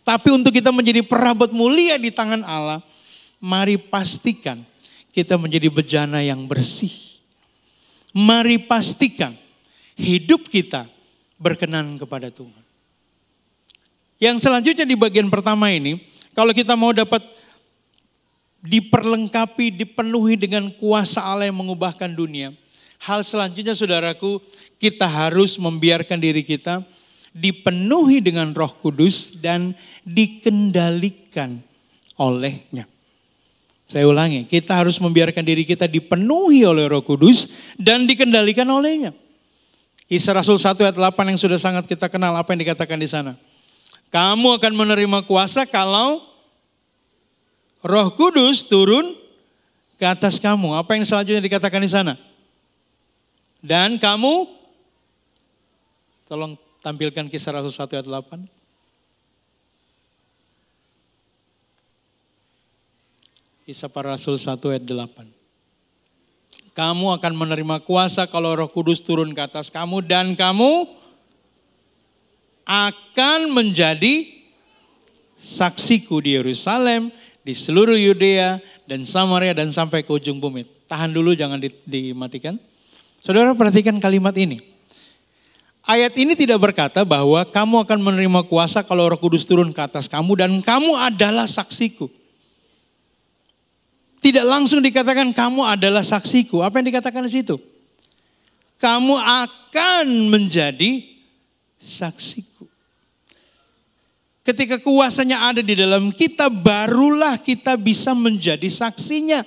Tapi untuk kita menjadi perabot mulia di tangan Allah, mari pastikan kita menjadi bejana yang bersih. Mari pastikan hidup kita berkenan kepada Tuhan. Yang selanjutnya di bagian pertama ini, kalau kita mau dapat diperlengkapi, dipenuhi dengan kuasa Allah yang mengubahkan dunia. Hal selanjutnya saudaraku, kita harus membiarkan diri kita dipenuhi dengan Roh Kudus dan dikendalikan olehnya. Saya ulangi, kita harus membiarkan diri kita dipenuhi oleh Roh Kudus dan dikendalikan olehnya. Kisah Rasul 1 ayat 8 yang sudah sangat kita kenal, apa yang dikatakan di sana? Kamu akan menerima kuasa kalau Roh Kudus turun ke atas kamu. Apa yang selanjutnya dikatakan di sana? Dan kamu, tolong tampilkan Kisah Rasul 1 ayat 8. Kisah para Rasul 1 ayat 8. Kamu akan menerima kuasa kalau Roh Kudus turun ke atas kamu dan kamu akan menjadi saksiku di Yerusalem, di seluruh Yudea dan Samaria dan sampai ke ujung bumi. Tahan dulu, jangan dimatikan. Saudara perhatikan kalimat ini. Ayat ini tidak berkata bahwa kamu akan menerima kuasa kalau Roh Kudus turun ke atas kamu dan kamu adalah saksiku. Tidak langsung dikatakan kamu adalah saksiku. Apa yang dikatakan di situ? Kamu akan menjadi saksiku. Ketika kuasanya ada di dalam kita, barulah kita bisa menjadi saksinya.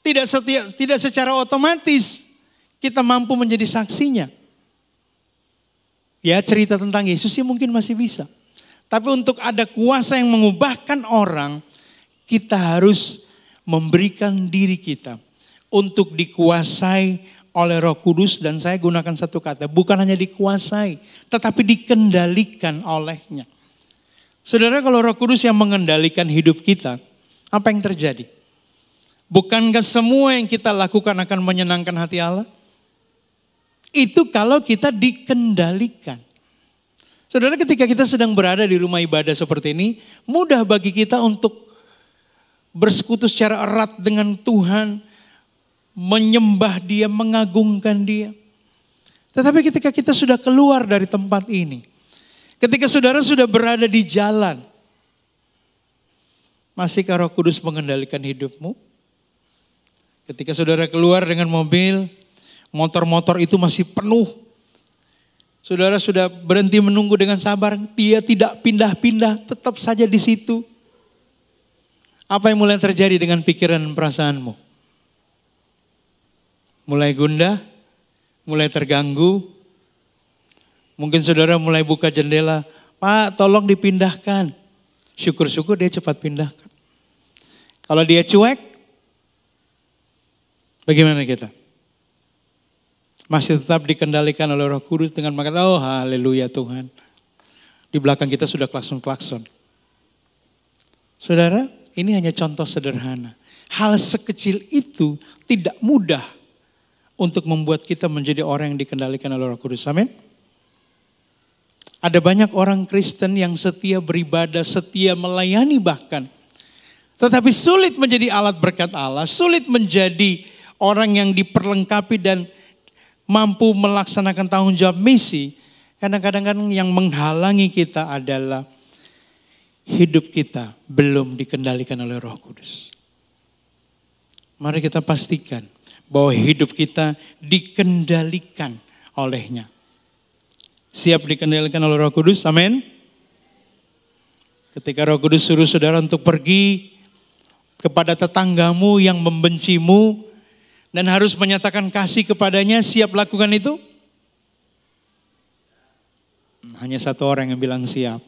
Tidak secara otomatis kita mampu menjadi saksinya. Ya, cerita tentang Yesus sih mungkin masih bisa. Tapi untuk ada kuasa yang mengubahkan orang, kita harus memberikan diri kita untuk dikuasai oleh Roh Kudus. Dan saya gunakan satu kata, bukan hanya dikuasai, tetapi dikendalikan olehnya. Saudara, kalau Roh Kudus yang mengendalikan hidup kita, apa yang terjadi? Bukankah semua yang kita lakukan akan menyenangkan hati Allah? Itu kalau kita dikendalikan. Saudara, ketika kita sedang berada di rumah ibadah seperti ini, mudah bagi kita untuk bersekutu secara erat dengan Tuhan, menyembah Dia, mengagungkan Dia. Tetapi ketika kita sudah keluar dari tempat ini, ketika saudara sudah berada di jalan, masihkah Roh Kudus mengendalikan hidupmu? Ketika saudara keluar dengan mobil, motor-motor itu masih penuh. Saudara sudah berhenti menunggu dengan sabar, dia tidak pindah-pindah, tetap saja di situ. Apa yang mulai terjadi dengan pikiran dan perasaanmu? Mulai gundah, mulai terganggu. Mungkin saudara mulai buka jendela, Pak tolong dipindahkan. Syukur-syukur dia cepat pindahkan. Kalau dia cuek, bagaimana kita? Masih tetap dikendalikan oleh Roh Kudus dengan mengatakan, oh haleluya Tuhan. Di belakang kita sudah klakson-klakson. Saudara, ini hanya contoh sederhana. Hal sekecil itu tidak mudah untuk membuat kita menjadi orang yang dikendalikan oleh Roh Kudus. Amin. Ada banyak orang Kristen yang setia beribadah, setia melayani bahkan. Tetapi sulit menjadi alat berkat Allah, sulit menjadi orang yang diperlengkapi dan mampu melaksanakan tanggung jawab misi. Karena kadang-kadang yang menghalangi kita adalah hidup kita belum dikendalikan oleh Roh Kudus. Mari kita pastikan bahwa hidup kita dikendalikan olehnya. Siap dikendalikan oleh Roh Kudus, amin. Ketika Roh Kudus suruh saudara untuk pergi kepada tetanggamu yang membencimu dan harus menyatakan kasih kepadanya, siap lakukan itu? Hanya satu orang yang bilang siap.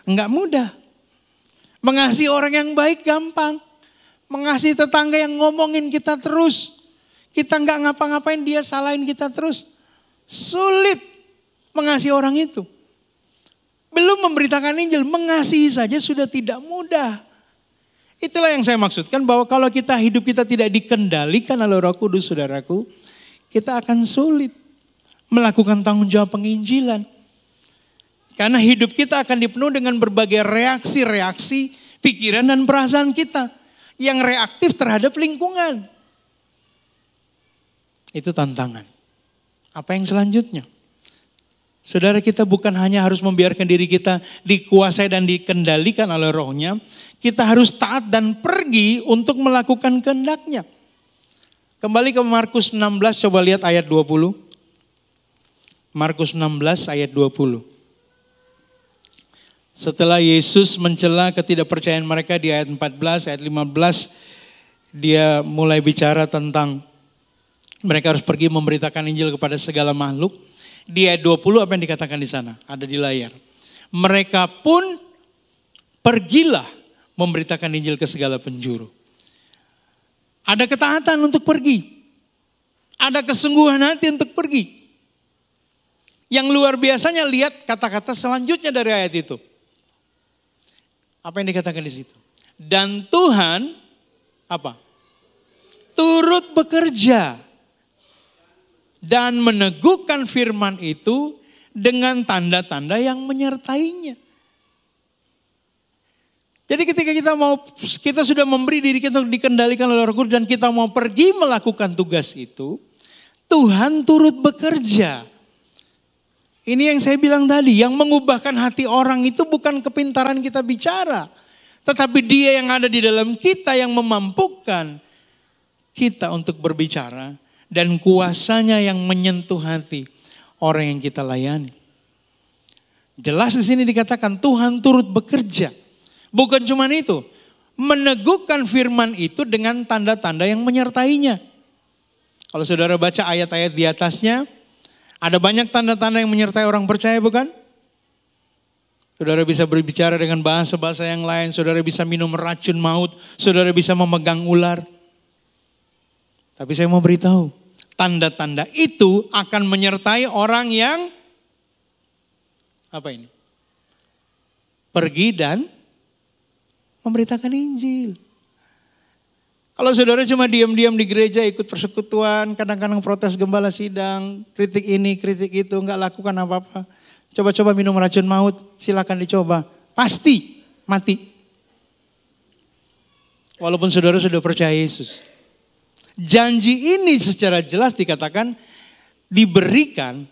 Enggak mudah. Mengasihi orang yang baik gampang. Mengasihi tetangga yang ngomongin kita terus. Kita enggak ngapa-ngapain, dia salahin kita terus. Sulit mengasihi orang itu. Belum memberitakan Injil, mengasihi saja sudah tidak mudah. Itulah yang saya maksudkan, bahwa kalau hidup kita tidak dikendalikan oleh Roh Kudus, saudaraku, kita akan sulit melakukan tanggung jawab penginjilan. Karena hidup kita akan dipenuhi dengan berbagai reaksi-reaksi pikiran dan perasaan kita yang reaktif terhadap lingkungan. Itu tantangan. Apa yang selanjutnya? Saudara, kita bukan hanya harus membiarkan diri kita dikuasai dan dikendalikan oleh Roh-Nya, kita harus taat dan pergi untuk melakukan kehendak-Nya. Kembali ke Markus 16, coba lihat ayat 20. Markus 16 ayat 20. Setelah Yesus mencela ketidakpercayaan mereka di ayat 14, ayat 15, dia mulai bicara tentang mereka harus pergi memberitakan Injil kepada segala makhluk. Di ayat 20 apa yang dikatakan di sana? Ada di layar. Mereka pun pergilah memberitakan Injil ke segala penjuru. Ada ketaatan untuk pergi. Ada kesungguhan hati untuk pergi. Yang luar biasanya, lihat kata-kata selanjutnya dari ayat itu. Apa yang dikatakan di situ? Dan Tuhan apa? turut bekerja dan meneguhkan firman itu dengan tanda-tanda yang menyertainya. Jadi ketika kita sudah memberi diri kita untuk dikendalikan oleh Roh Kudus dan kita mau pergi melakukan tugas itu, Tuhan turut bekerja. Ini yang saya bilang tadi, yang mengubahkan hati orang itu bukan kepintaran kita bicara, tetapi Dia yang ada di dalam kita yang memampukan kita untuk berbicara dan kuasanya yang menyentuh hati orang yang kita layani. Jelas di sini dikatakan Tuhan turut bekerja. Bukan cuma itu, meneguhkan firman itu dengan tanda-tanda yang menyertainya. Kalau saudara baca ayat-ayat di atasnya, ada banyak tanda-tanda yang menyertai orang percaya, bukan? Saudara bisa berbicara dengan bahasa-bahasa yang lain, saudara bisa minum racun maut, saudara bisa memegang ular. Tapi saya mau beritahu, tanda-tanda itu akan menyertai orang yang pergi dan memberitakan Injil. Kalau saudara cuma diam-diam di gereja, ikut persekutuan, kadang-kadang protes gembala sidang, kritik ini, kritik itu, enggak lakukan apa-apa. Coba-coba minum racun maut, silakan dicoba. Pasti mati. Walaupun saudara sudah percaya Yesus. Janji ini secara jelas dikatakan diberikan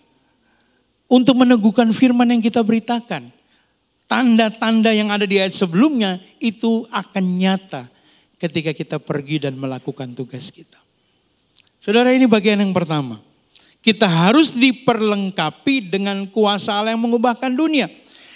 untuk meneguhkan firman yang kita beritakan. Tanda-tanda yang ada di ayat sebelumnya itu akan nyata ketika kita pergi dan melakukan tugas kita. Saudara, ini bagian yang pertama. Kita harus diperlengkapi dengan kuasa Allah yang mengubahkan dunia.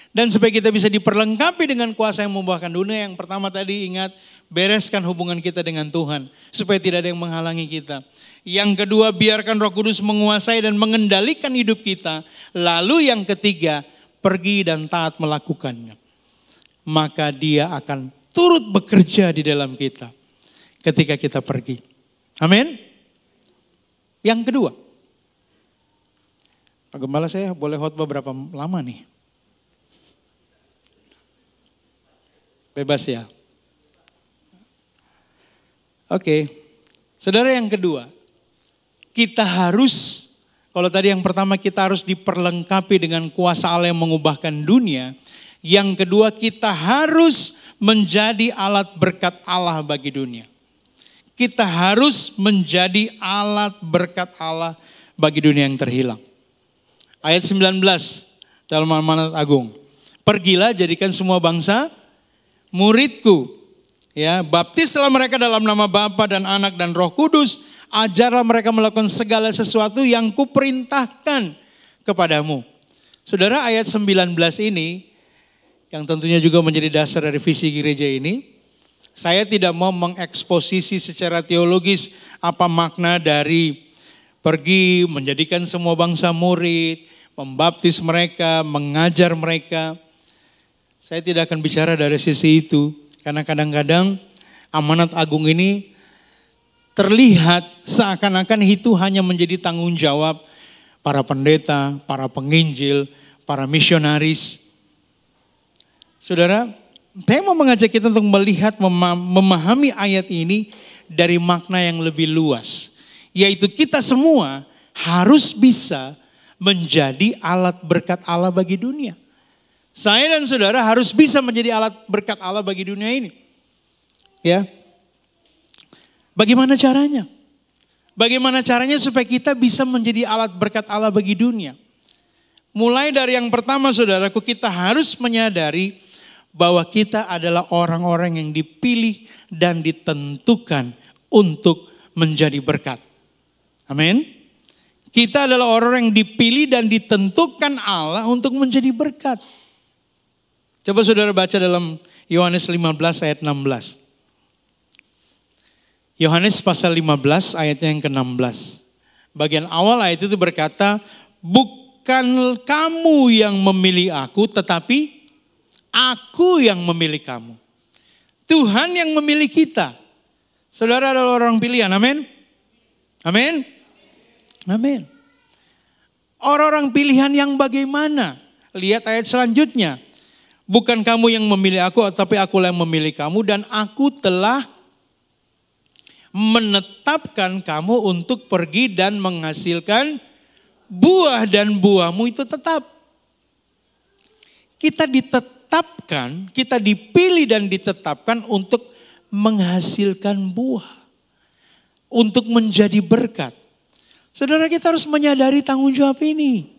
Dan supaya kita bisa diperlengkapi dengan kuasa yang mengubahkan dunia, yang pertama tadi ingat, bereskan hubungan kita dengan Tuhan. Supaya tidak ada yang menghalangi kita. Yang kedua, biarkan Roh Kudus menguasai dan mengendalikan hidup kita. Lalu yang ketiga, pergi dan taat melakukannya. Maka Dia akan turut bekerja di dalam kita ketika kita pergi. Amin. Yang kedua, Pak Gembala, saya boleh khotbah berapa lama nih? Bebas ya. Oke. Saudara, yang kedua, kita harus, kalau tadi yang pertama kita harus diperlengkapi dengan kuasa Allah yang mengubahkan dunia. Yang kedua, kita harus menjadi alat berkat Allah bagi dunia. Kita harus menjadi alat berkat Allah bagi dunia yang terhilang. Ayat 19 dalam Amanat Agung. Pergilah, jadikan semua bangsa muridku. Ya, baptislah mereka dalam nama Bapa dan Anak dan Roh Kudus. Ajarlah mereka melakukan segala sesuatu yang kuperintahkan kepadamu. Saudara, ayat 19 ini, yang tentunya juga menjadi dasar dari visi gereja ini, saya tidak mau mengeksposisi secara teologis apa makna dari pergi, menjadikan semua bangsa murid, membaptis mereka, mengajar mereka. Saya tidak akan bicara dari sisi itu, karena kadang-kadang Amanat Agung ini terlihat seakan-akan itu hanya menjadi tanggung jawab para pendeta, para penginjil, para misionaris. Saudara, saya mau mengajak kita untuk melihat, memahami ayat ini dari makna yang lebih luas. Yaitu kita semua harus bisa menjadi alat berkat Allah bagi dunia. Saya dan saudara harus bisa menjadi alat berkat Allah bagi dunia ini. Ya. Bagaimana caranya? Bagaimana caranya supaya kita bisa menjadi alat berkat Allah bagi dunia? Mulai dari yang pertama, saudaraku, kita harus menyadari bahwa kita adalah orang-orang yang dipilih dan ditentukan untuk menjadi berkat. Amin. Kita adalah orang yang dipilih dan ditentukan Allah untuk menjadi berkat. Coba saudara baca dalam Yohanes 15 ayat 16. Yohanes pasal 15 ayatnya yang ke-16. Bagian awal ayat itu berkata, bukan kamu yang memilih aku, tetapi aku yang memilih kamu. Tuhan yang memilih kita. Saudara adalah orang pilihan, amin? Amin? Amin. Orang-orang pilihan yang bagaimana? Lihat ayat selanjutnya. Bukan kamu yang memilih aku, tapi aku yang memilih kamu, dan aku telah menetapkan kamu untuk pergi dan menghasilkan buah dan buahmu itu tetap. Kita ditetapkan, kita dipilih dan ditetapkan untuk menghasilkan buah. Untuk menjadi berkat. Saudara, kita harus menyadari tanggung jawab ini.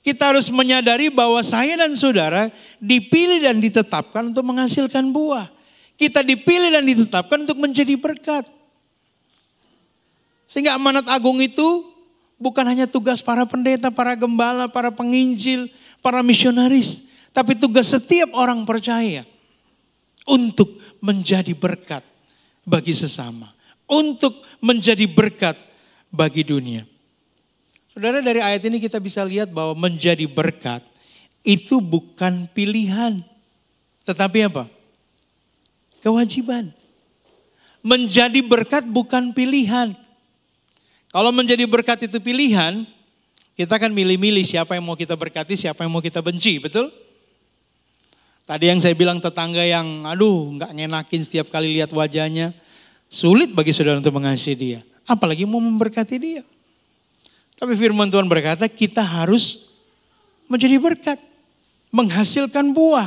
Kita harus menyadari bahwa saya dan saudara dipilih dan ditetapkan untuk menghasilkan buah. Kita dipilih dan ditetapkan untuk menjadi berkat. Sehingga amanat agung itu bukan hanya tugas para pendeta, para gembala, para penginjil, para misionaris. Tapi tugas setiap orang percaya untuk menjadi berkat bagi sesama. Untuk menjadi berkat bagi dunia. Saudara, dari ayat ini kita bisa lihat bahwa menjadi berkat itu bukan pilihan. Tetapi apa? Kewajiban. Menjadi berkat bukan pilihan. Kalau menjadi berkat itu pilihan, kita akan milih-milih siapa yang mau kita berkati, siapa yang mau kita benci, betul? Tadi yang saya bilang tetangga yang gak ngenakin setiap kali lihat wajahnya. Sulit bagi saudara untuk mengasihi dia. Apalagi mau memberkati dia. Tapi firman Tuhan berkata kita harus menjadi berkat. Menghasilkan buah.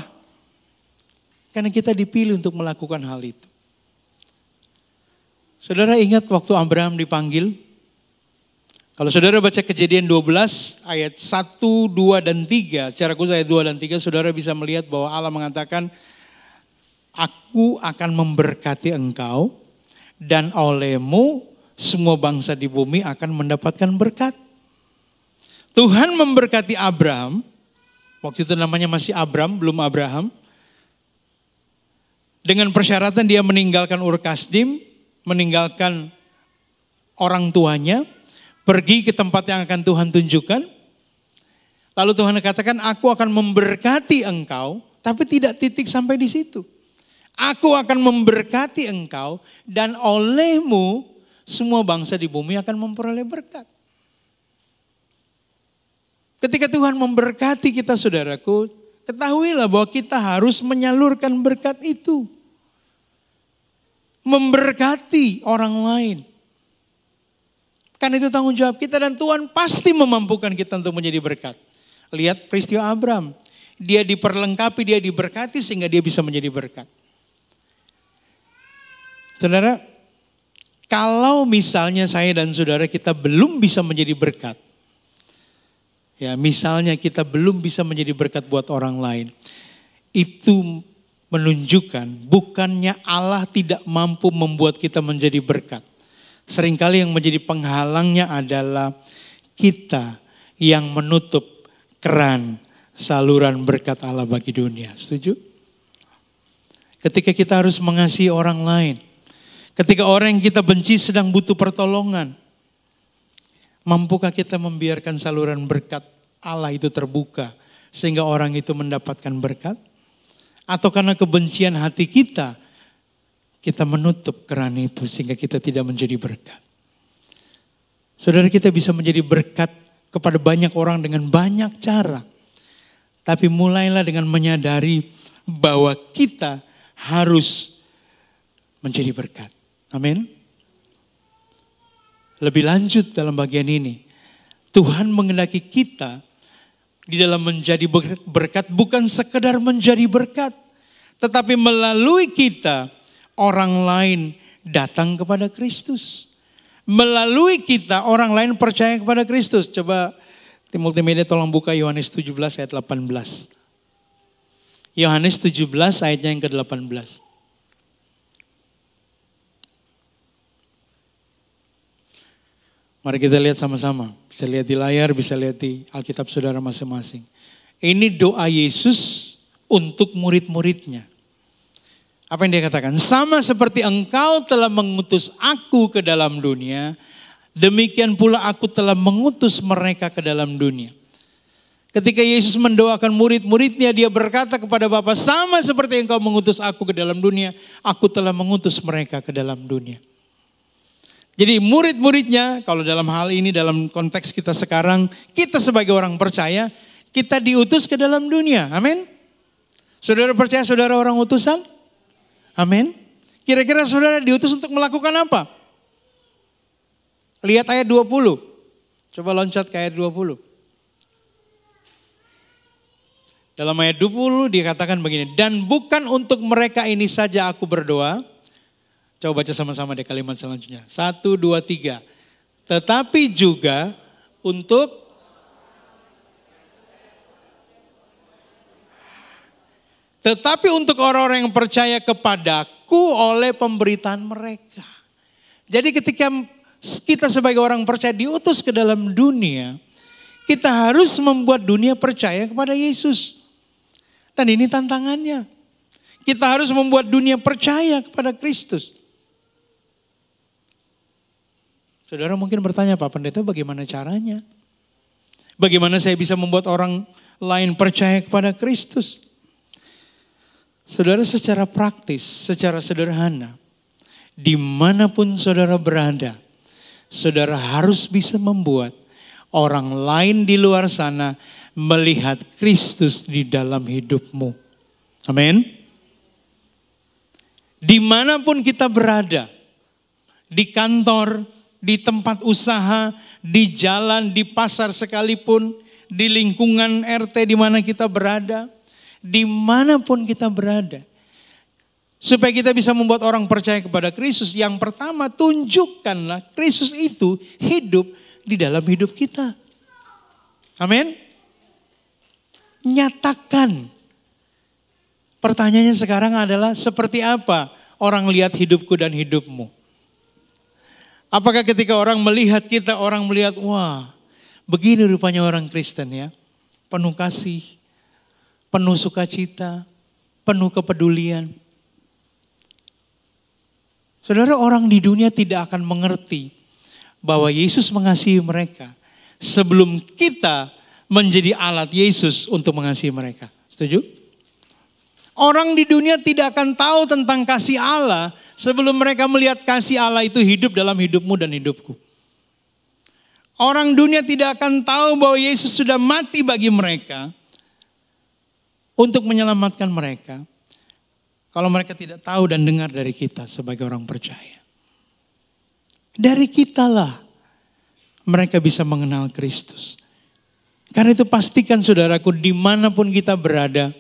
Karena kita dipilih untuk melakukan hal itu. Saudara ingat waktu Abraham dipanggil. Kalau saudara baca Kejadian 12 ayat 1, 2, dan 3. Secara khusus ayat 2 dan 3 saudara bisa melihat bahwa Allah mengatakan. Aku akan memberkati engkau. Dan olehmu semua bangsa di bumi akan mendapatkan berkat. Tuhan memberkati Abraham. Waktu itu namanya masih Abram, belum Abraham. Dengan persyaratan dia meninggalkan Ur Kasdim. Meninggalkan orang tuanya. Pergi ke tempat yang akan Tuhan tunjukkan. Lalu Tuhan katakan, aku akan memberkati engkau. Tapi tidak titik sampai di situ. Aku akan memberkati engkau dan olehmu semua bangsa di bumi akan memperoleh berkat. Ketika Tuhan memberkati kita saudaraku, ketahuilah bahwa kita harus menyalurkan berkat itu. Memberkati orang lain. Kan itu tanggung jawab kita dan Tuhan pasti memampukan kita untuk menjadi berkat. Lihat peristiwa Abraham. Dia diperlengkapi, dia diberkati sehingga dia bisa menjadi berkat. Saudara, kalau misalnya saya dan saudara kita belum bisa menjadi berkat. Ya, misalnya kita belum bisa menjadi berkat buat orang lain. Itu menunjukkan bukannya Allah tidak mampu membuat kita menjadi berkat. Seringkali yang menjadi penghalangnya adalah kita yang menutup keran saluran berkat Allah bagi dunia. Setuju? Ketika kita harus mengasihi orang lain. Ketika orang yang kita benci sedang butuh pertolongan. Mampukah kita membiarkan saluran berkat Allah itu terbuka. Sehingga orang itu mendapatkan berkat? Atau karena kebencian hati kita. Kita menutup keran itu sehingga kita tidak menjadi berkat. Saudara, kita bisa menjadi berkat kepada banyak orang dengan banyak cara. Tapi mulailah dengan menyadari bahwa kita harus menjadi berkat. Amin. Lebih lanjut dalam bagian ini. Tuhan menghendaki kita di dalam menjadi berkat bukan sekedar menjadi berkat. Tetapi melalui kita orang lain datang kepada Kristus. Melalui kita orang lain percaya kepada Kristus. Coba tim multimedia tolong buka Yohanes 17 ayat 18. Yohanes 17 ayatnya yang ke-18. Mari kita lihat sama-sama. Bisa lihat di layar, bisa lihat di Alkitab saudara masing-masing. Ini doa Yesus untuk murid-muridnya. Apa yang dia katakan? Sama seperti engkau telah mengutus aku ke dalam dunia, demikian pula aku telah mengutus mereka ke dalam dunia. Ketika Yesus mendoakan murid-muridnya, dia berkata kepada Bapa, sama seperti engkau mengutus aku ke dalam dunia, aku telah mengutus mereka ke dalam dunia. Jadi murid-muridnya, kalau dalam hal ini dalam konteks kita sekarang, kita sebagai orang percaya, kita diutus ke dalam dunia. Amin. Saudara percaya saudara orang utusan? Amin. Kira-kira saudara diutus untuk melakukan apa? Lihat ayat 20. Coba loncat ke ayat 20. Dalam ayat 20 dikatakan begini, dan bukan untuk mereka ini saja aku berdoa. Coba baca sama-sama deh kalimat selanjutnya. 1, 2, 3. Tetapi juga untuk orang-orang yang percaya kepadaku oleh pemberitaan mereka. Jadi ketika kita sebagai orang percaya diutus ke dalam dunia, kita harus membuat dunia percaya kepada Yesus. Dan ini tantangannya. Kita harus membuat dunia percaya kepada Kristus. Saudara mungkin bertanya, Pak Pendeta bagaimana caranya? Bagaimana saya bisa membuat orang lain percaya kepada Kristus? Saudara, secara praktis, secara sederhana, dimanapun saudara berada, saudara harus bisa membuat orang lain di luar sana melihat Kristus di dalam hidupmu. Amin. Dimanapun kita berada, di kantor, di tempat usaha, di jalan, di pasar sekalipun, di lingkungan RT di mana kita berada, dimanapun kita berada. Supaya kita bisa membuat orang percaya kepada Kristus, yang pertama tunjukkanlah Kristus itu hidup di dalam hidup kita. Amin. Nyatakan. Pertanyaannya sekarang adalah seperti apa orang lihat hidupku dan hidupmu? Apakah ketika orang melihat kita, orang melihat, wah begini rupanya orang Kristen ya. Penuh kasih, penuh sukacita, penuh kepedulian. Saudara, orang di dunia tidak akan mengerti bahwa Yesus mengasihi mereka sebelum kita menjadi alat Yesus untuk mengasihi mereka. Setuju? Orang di dunia tidak akan tahu tentang kasih Allah sebelum mereka melihat kasih Allah itu hidup dalam hidupmu dan hidupku. Orang dunia tidak akan tahu bahwa Yesus sudah mati bagi mereka untuk menyelamatkan mereka, kalau mereka tidak tahu dan dengar dari kita sebagai orang percaya. Dari kitalah mereka bisa mengenal Kristus. Karena itu pastikan saudaraku, dimanapun kita berada,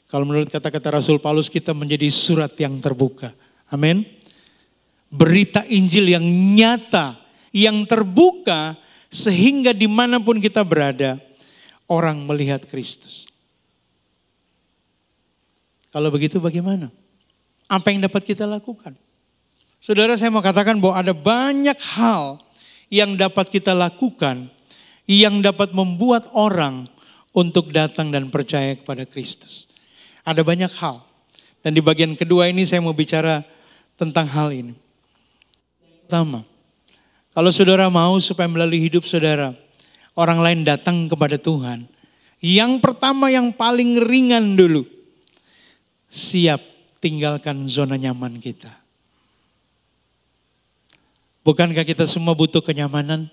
kalau menurut kata-kata Rasul Paulus, kita menjadi surat yang terbuka. Amin. Berita Injil yang nyata, yang terbuka, sehingga dimanapun kita berada, orang melihat Kristus. Kalau begitu bagaimana? Apa yang dapat kita lakukan? Saudara, saya mau katakan bahwa ada banyak hal yang dapat kita lakukan, yang dapat membuat orang untuk datang dan percaya kepada Kristus. Ada banyak hal. Dan di bagian kedua ini saya mau bicara tentang hal ini. Pertama, kalau saudara mau supaya melalui hidup saudara, orang lain datang kepada Tuhan. Yang pertama, yang paling ringan dulu, siap tinggalkan zona nyaman kita. Bukankah kita semua butuh kenyamanan?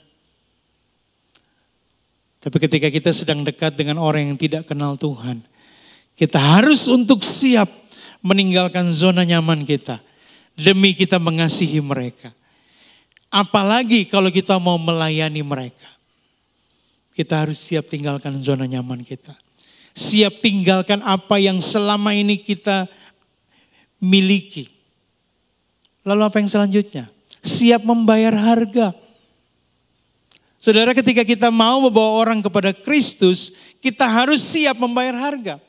Tapi ketika kita sedang dekat dengan orang yang tidak kenal Tuhan, kita harus untuk siap meninggalkan zona nyaman kita demi kita mengasihi mereka. Apalagi kalau kita mau melayani mereka. Kita harus siap tinggalkan zona nyaman kita. Siap tinggalkan apa yang selama ini kita miliki. Lalu apa yang selanjutnya? Siap membayar harga. Saudara, ketika kita mau membawa orang kepada Kristus, kita harus siap membayar harga.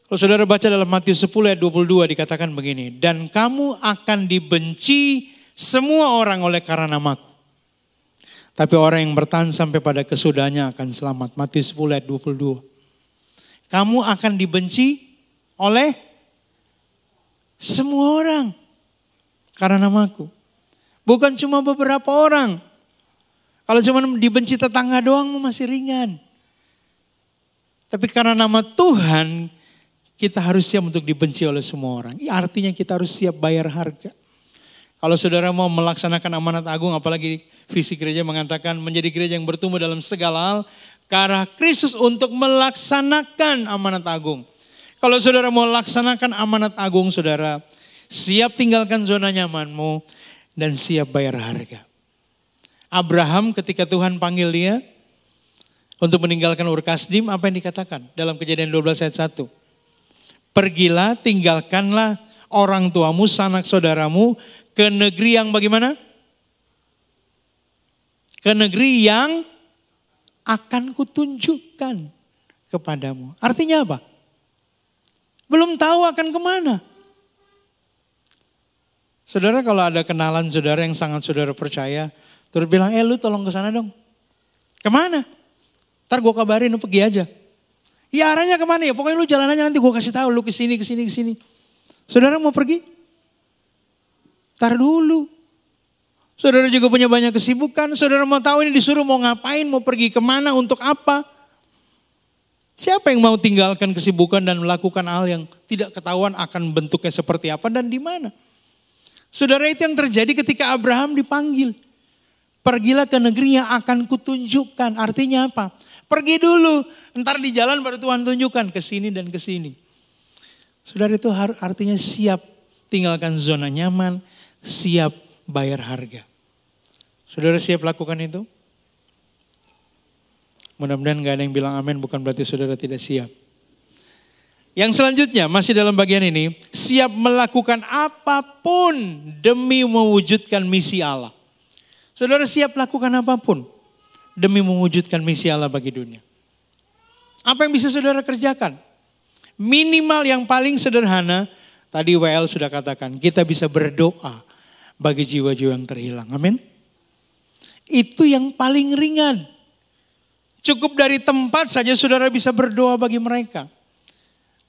Kalau saudara baca dalam Matius 10 ayat 22 dikatakan begini, dan kamu akan dibenci semua orang oleh karena namaku. Tapi orang yang bertahan sampai pada kesudahannya akan selamat. Matius 10 ayat 22. Kamu akan dibenci oleh semua orang karena namaku. Bukan cuma beberapa orang. Kalau cuma dibenci tetangga doang masih ringan. Tapi karena nama Tuhan, kita harus siap untuk dibenci oleh semua orang. Artinya kita harus siap bayar harga. Kalau saudara mau melaksanakan amanat agung, apalagi visi gereja mengatakan menjadi gereja yang bertumbuh dalam segala hal ke arah Kristus untuk melaksanakan amanat agung. Kalau saudara mau laksanakan amanat agung, saudara siap tinggalkan zona nyamanmu dan siap bayar harga. Abraham ketika Tuhan panggil dia untuk meninggalkan Ur Kasdim, apa yang dikatakan dalam Kejadian 12 ayat 1? Pergilah, tinggalkanlah orang tuamu, sanak saudaramu ke negeri yang bagaimana? Ke negeri yang akan kutunjukkan kepadamu. Artinya apa? Belum tahu akan kemana. Saudara, kalau ada kenalan saudara yang sangat saudara percaya, terus bilang, lu tolong ke sana dong. Kemana? Ntar gue kabarin, lu pergi aja. Ya arahnya kemana ya? Pokoknya lu jalan aja, nanti gue kasih tahu lu kesini. Saudara mau pergi? Ntar dulu. Saudara juga punya banyak kesibukan. Saudara mau tahu ini disuruh mau ngapain, mau pergi kemana, untuk apa? Siapa yang mau tinggalkan kesibukan dan melakukan hal yang tidak ketahuan akan bentuknya seperti apa dan di mana? Saudara, itu yang terjadi ketika Abraham dipanggil. Pergilah ke negeri yang akan kutunjukkan. Artinya apa? Pergi dulu, ntar di jalan baru Tuhan tunjukkan ke sini dan ke sini. Saudara, itu artinya siap tinggalkan zona nyaman, siap bayar harga. Saudara siap lakukan itu? Mudah-mudahan gak ada yang bilang amin, bukan berarti saudara tidak siap. Yang selanjutnya masih dalam bagian ini, siap melakukan apapun demi mewujudkan misi Allah. Saudara siap lakukan apapun demi mewujudkan misi Allah bagi dunia. Apa yang bisa saudara kerjakan? Minimal yang paling sederhana, tadi WL sudah katakan, kita bisa berdoa bagi jiwa-jiwa yang terhilang. Amin. Itu yang paling ringan. Cukup dari tempat saja saudara bisa berdoa bagi mereka.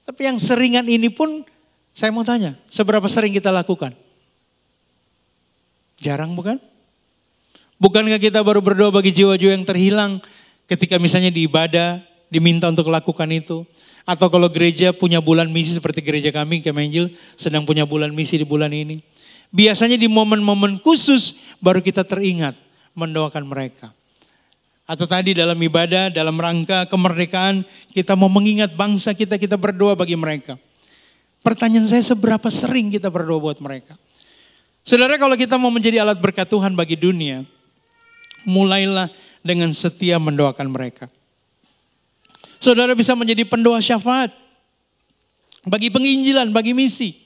Tapi yang seringan ini pun saya mau tanya, seberapa sering kita lakukan? Jarang bukan? Bukankah kita baru berdoa bagi jiwa-jiwa yang terhilang ketika misalnya di ibadah diminta untuk lakukan itu? Atau kalau gereja punya bulan misi seperti gereja kami, Kemenjil sedang punya bulan misi di bulan ini. Biasanya di momen-momen khusus baru kita teringat mendoakan mereka. Atau tadi dalam ibadah, dalam rangka kemerdekaan, kita mau mengingat bangsa kita, kita berdoa bagi mereka. Pertanyaan saya, seberapa sering kita berdoa buat mereka? Saudara, kalau kita mau menjadi alat berkat Tuhan bagi dunia, mulailah dengan setia mendoakan mereka. Saudara bisa menjadi pendoa syafaat bagi penginjilan, bagi misi.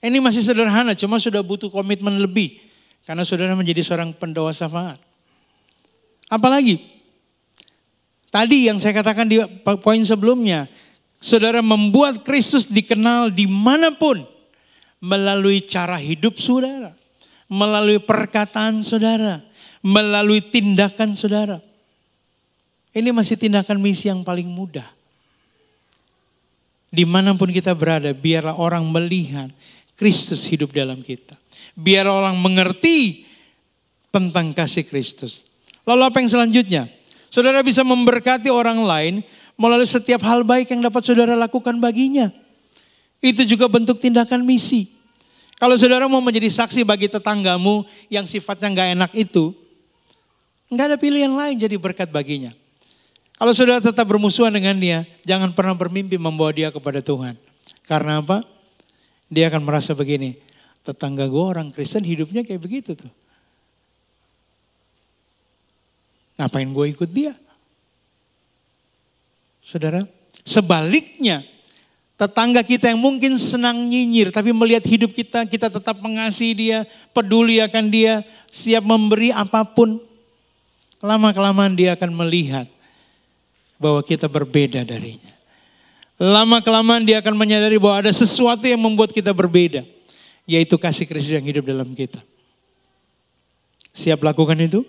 Ini masih sederhana, cuma sudah butuh komitmen lebih. Karena saudara menjadi seorang pendoa syafaat. Apalagi, tadi yang saya katakan di poin sebelumnya, saudara membuat Kristus dikenal dimanapun melalui cara hidup saudara, melalui perkataan saudara, melalui tindakan saudara. Ini masih tindakan misi yang paling mudah. Dimanapun kita berada, biarlah orang melihat Kristus hidup dalam kita. Biar orang mengerti tentang kasih Kristus. Lalu apa yang selanjutnya? Saudara bisa memberkati orang lain melalui setiap hal baik yang dapat saudara lakukan baginya. Itu juga bentuk tindakan misi. Kalau saudara mau menjadi saksi bagi tetanggamu yang sifatnya gak enak itu, gak ada pilihan lain jadi berkat baginya. Kalau saudara tetap bermusuhan dengan dia, jangan pernah bermimpi membawa dia kepada Tuhan. Karena apa? Dia akan merasa begini, tetangga gue orang Kristen hidupnya kayak begitu tuh. Ngapain gue ikut dia? Saudara, sebaliknya tetangga kita yang mungkin senang nyinyir tapi melihat hidup kita, kita tetap mengasihi dia, peduli akan dia, siap memberi apapun. Lama-kelamaan dia akan melihat bahwa kita berbeda darinya. Lama-kelamaan dia akan menyadari bahwa ada sesuatu yang membuat kita berbeda, yaitu kasih Kristus yang hidup dalam kita. Siap lakukan itu?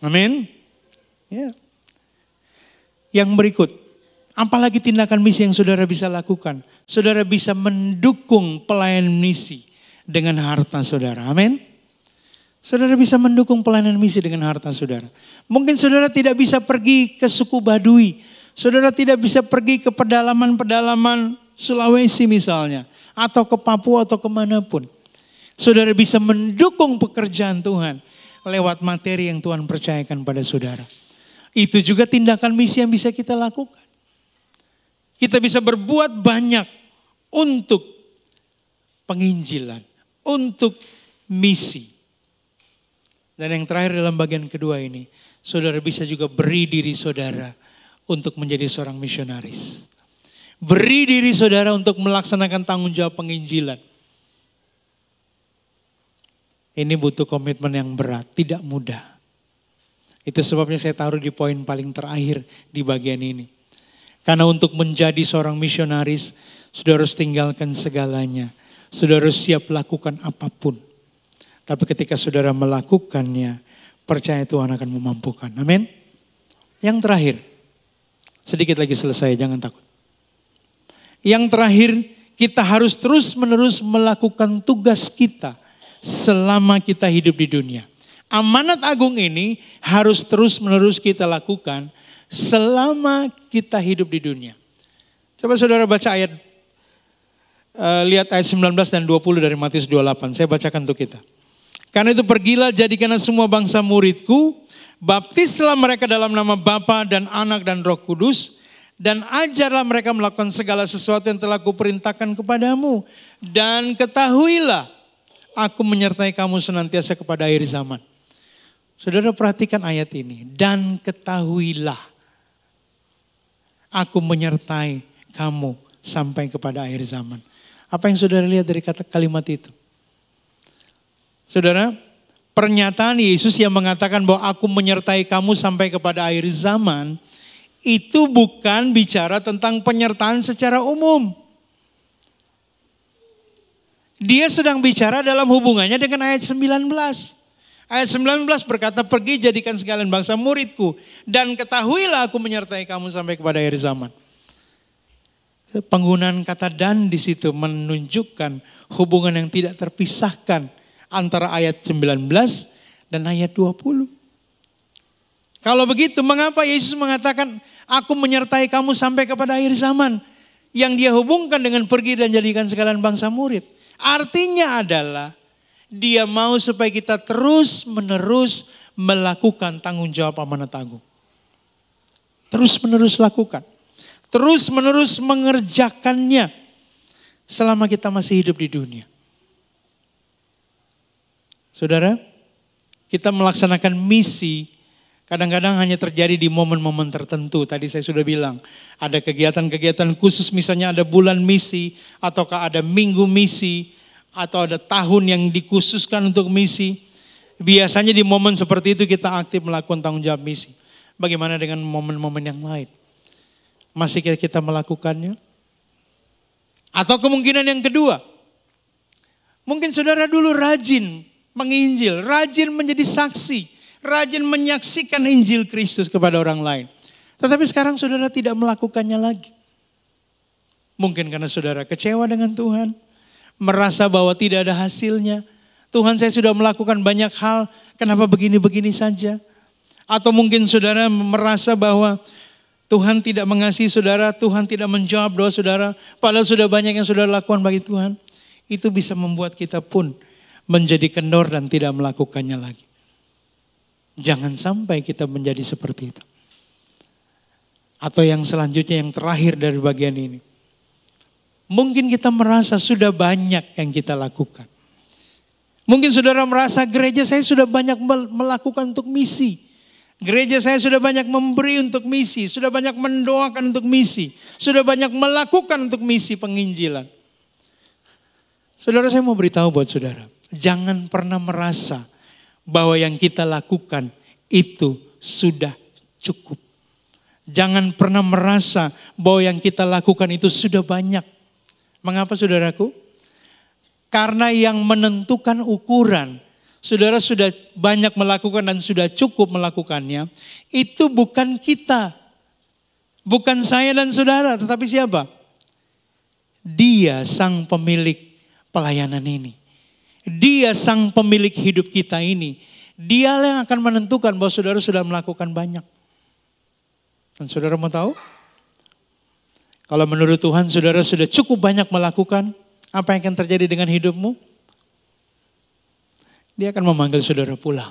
Amin. Ya. Yang berikut, apalagi tindakan misi yang saudara bisa lakukan? Saudara bisa mendukung pelayanan misi dengan harta saudara. Amin. Saudara bisa mendukung pelayanan misi dengan harta saudara. Mungkin saudara tidak bisa pergi ke suku Baduy. Saudara tidak bisa pergi ke pedalaman-pedalaman Sulawesi misalnya. Atau ke Papua atau kemanapun. Saudara bisa mendukung pekerjaan Tuhan lewat materi yang Tuhan percayakan pada saudara. Itu juga tindakan misi yang bisa kita lakukan. Kita bisa berbuat banyak untuk penginjilan, untuk misi. Dan yang terakhir dalam bagian kedua ini, saudara bisa juga beri diri saudara untuk menjadi seorang misionaris. Beri diri saudara untuk melaksanakan tanggung jawab penginjilan. Ini butuh komitmen yang berat, tidak mudah. Itu sebabnya saya taruh di poin paling terakhir di bagian ini. Karena untuk menjadi seorang misionaris, saudara harus tinggalkan segalanya. Saudara harus siap lakukan apapun. Tapi ketika saudara melakukannya, percaya Tuhan akan memampukan. Amin. Yang terakhir, sedikit lagi selesai, jangan takut. Yang terakhir, kita harus terus-menerus melakukan tugas kita selama kita hidup di dunia. Amanat agung ini harus terus-menerus kita lakukan selama kita hidup di dunia. Coba saudara baca ayat, lihat ayat 19 dan 20 dari Matius 28. Saya bacakan untuk kita. Karena itu pergilah, jadikanlah semua bangsa muridku, baptislah mereka dalam nama Bapa dan Anak dan Roh Kudus, dan ajarlah mereka melakukan segala sesuatu yang telah kuperintahkan kepadamu. Dan ketahuilah, aku menyertai kamu senantiasa kepada akhir zaman. Saudara perhatikan ayat ini. Dan ketahuilah, aku menyertai kamu sampai kepada akhir zaman. Apa yang saudara lihat dari kalimat itu? Saudara, pernyataan Yesus yang mengatakan bahwa aku menyertai kamu sampai kepada akhir zaman, itu bukan bicara tentang penyertaan secara umum. Dia sedang bicara dalam hubungannya dengan ayat 19. Ayat 19 berkata, pergi jadikan sekalian bangsa muridku, dan ketahuilah aku menyertai kamu sampai kepada akhir zaman. Penggunaan kata dan di situ menunjukkan hubungan yang tidak terpisahkan antara ayat 19 dan ayat 20. Kalau begitu, mengapa Yesus mengatakan, aku menyertai kamu sampai kepada akhir zaman? Yang dia hubungkan dengan pergi dan jadikan sekalian bangsa murid. Artinya adalah, dia mau supaya kita terus menerus melakukan tanggung jawab amanat agung. Terus menerus lakukan. Terus menerus mengerjakannya selama kita masih hidup di dunia. Saudara, kita melaksanakan misi kadang-kadang hanya terjadi di momen-momen tertentu. Tadi saya sudah bilang, ada kegiatan-kegiatan khusus, misalnya ada bulan misi, ataukah ada minggu misi, atau ada tahun yang dikhususkan untuk misi. Biasanya di momen seperti itu kita aktif melakukan tanggung jawab misi. Bagaimana dengan momen-momen yang lain? Masih kita melakukannya? Atau kemungkinan yang kedua, mungkin saudara dulu rajin menginjil, rajin menjadi saksi, rajin menyaksikan Injil Kristus kepada orang lain. Tetapi sekarang saudara tidak melakukannya lagi. Mungkin karena saudara kecewa dengan Tuhan, merasa bahwa tidak ada hasilnya. Tuhan, saya sudah melakukan banyak hal, kenapa begini-begini saja? Atau mungkin saudara merasa bahwa Tuhan tidak mengasihi saudara, Tuhan tidak menjawab doa saudara, padahal sudah banyak yang saudara lakukan bagi Tuhan. Itu bisa membuat kita pun menjadi kendor dan tidak melakukannya lagi. Jangan sampai kita menjadi seperti itu. Atau yang selanjutnya, yang terakhir dari bagian ini. Mungkin kita merasa sudah banyak yang kita lakukan. Mungkin saudara merasa gereja saya sudah banyak melakukan untuk misi. Gereja saya sudah banyak memberi untuk misi. Sudah banyak mendoakan untuk misi. Sudah banyak melakukan untuk misi penginjilan. Saudara, saya mau beritahu buat saudara. Jangan pernah merasa bahwa yang kita lakukan itu sudah cukup. Jangan pernah merasa bahwa yang kita lakukan itu sudah banyak. Mengapa saudaraku? Karena yang menentukan ukuran, saudara sudah banyak melakukan dan sudah cukup melakukannya, itu bukan kita. Bukan saya dan saudara, tetapi siapa? Dia sang pemilik pelayanan ini. Dia sang pemilik hidup kita ini. Dia yang akan menentukan bahwa saudara sudah melakukan banyak. Dan saudara mau tahu? Kalau menurut Tuhan saudara sudah cukup banyak melakukan, apa yang akan terjadi dengan hidupmu? Dia akan memanggil saudara pulang.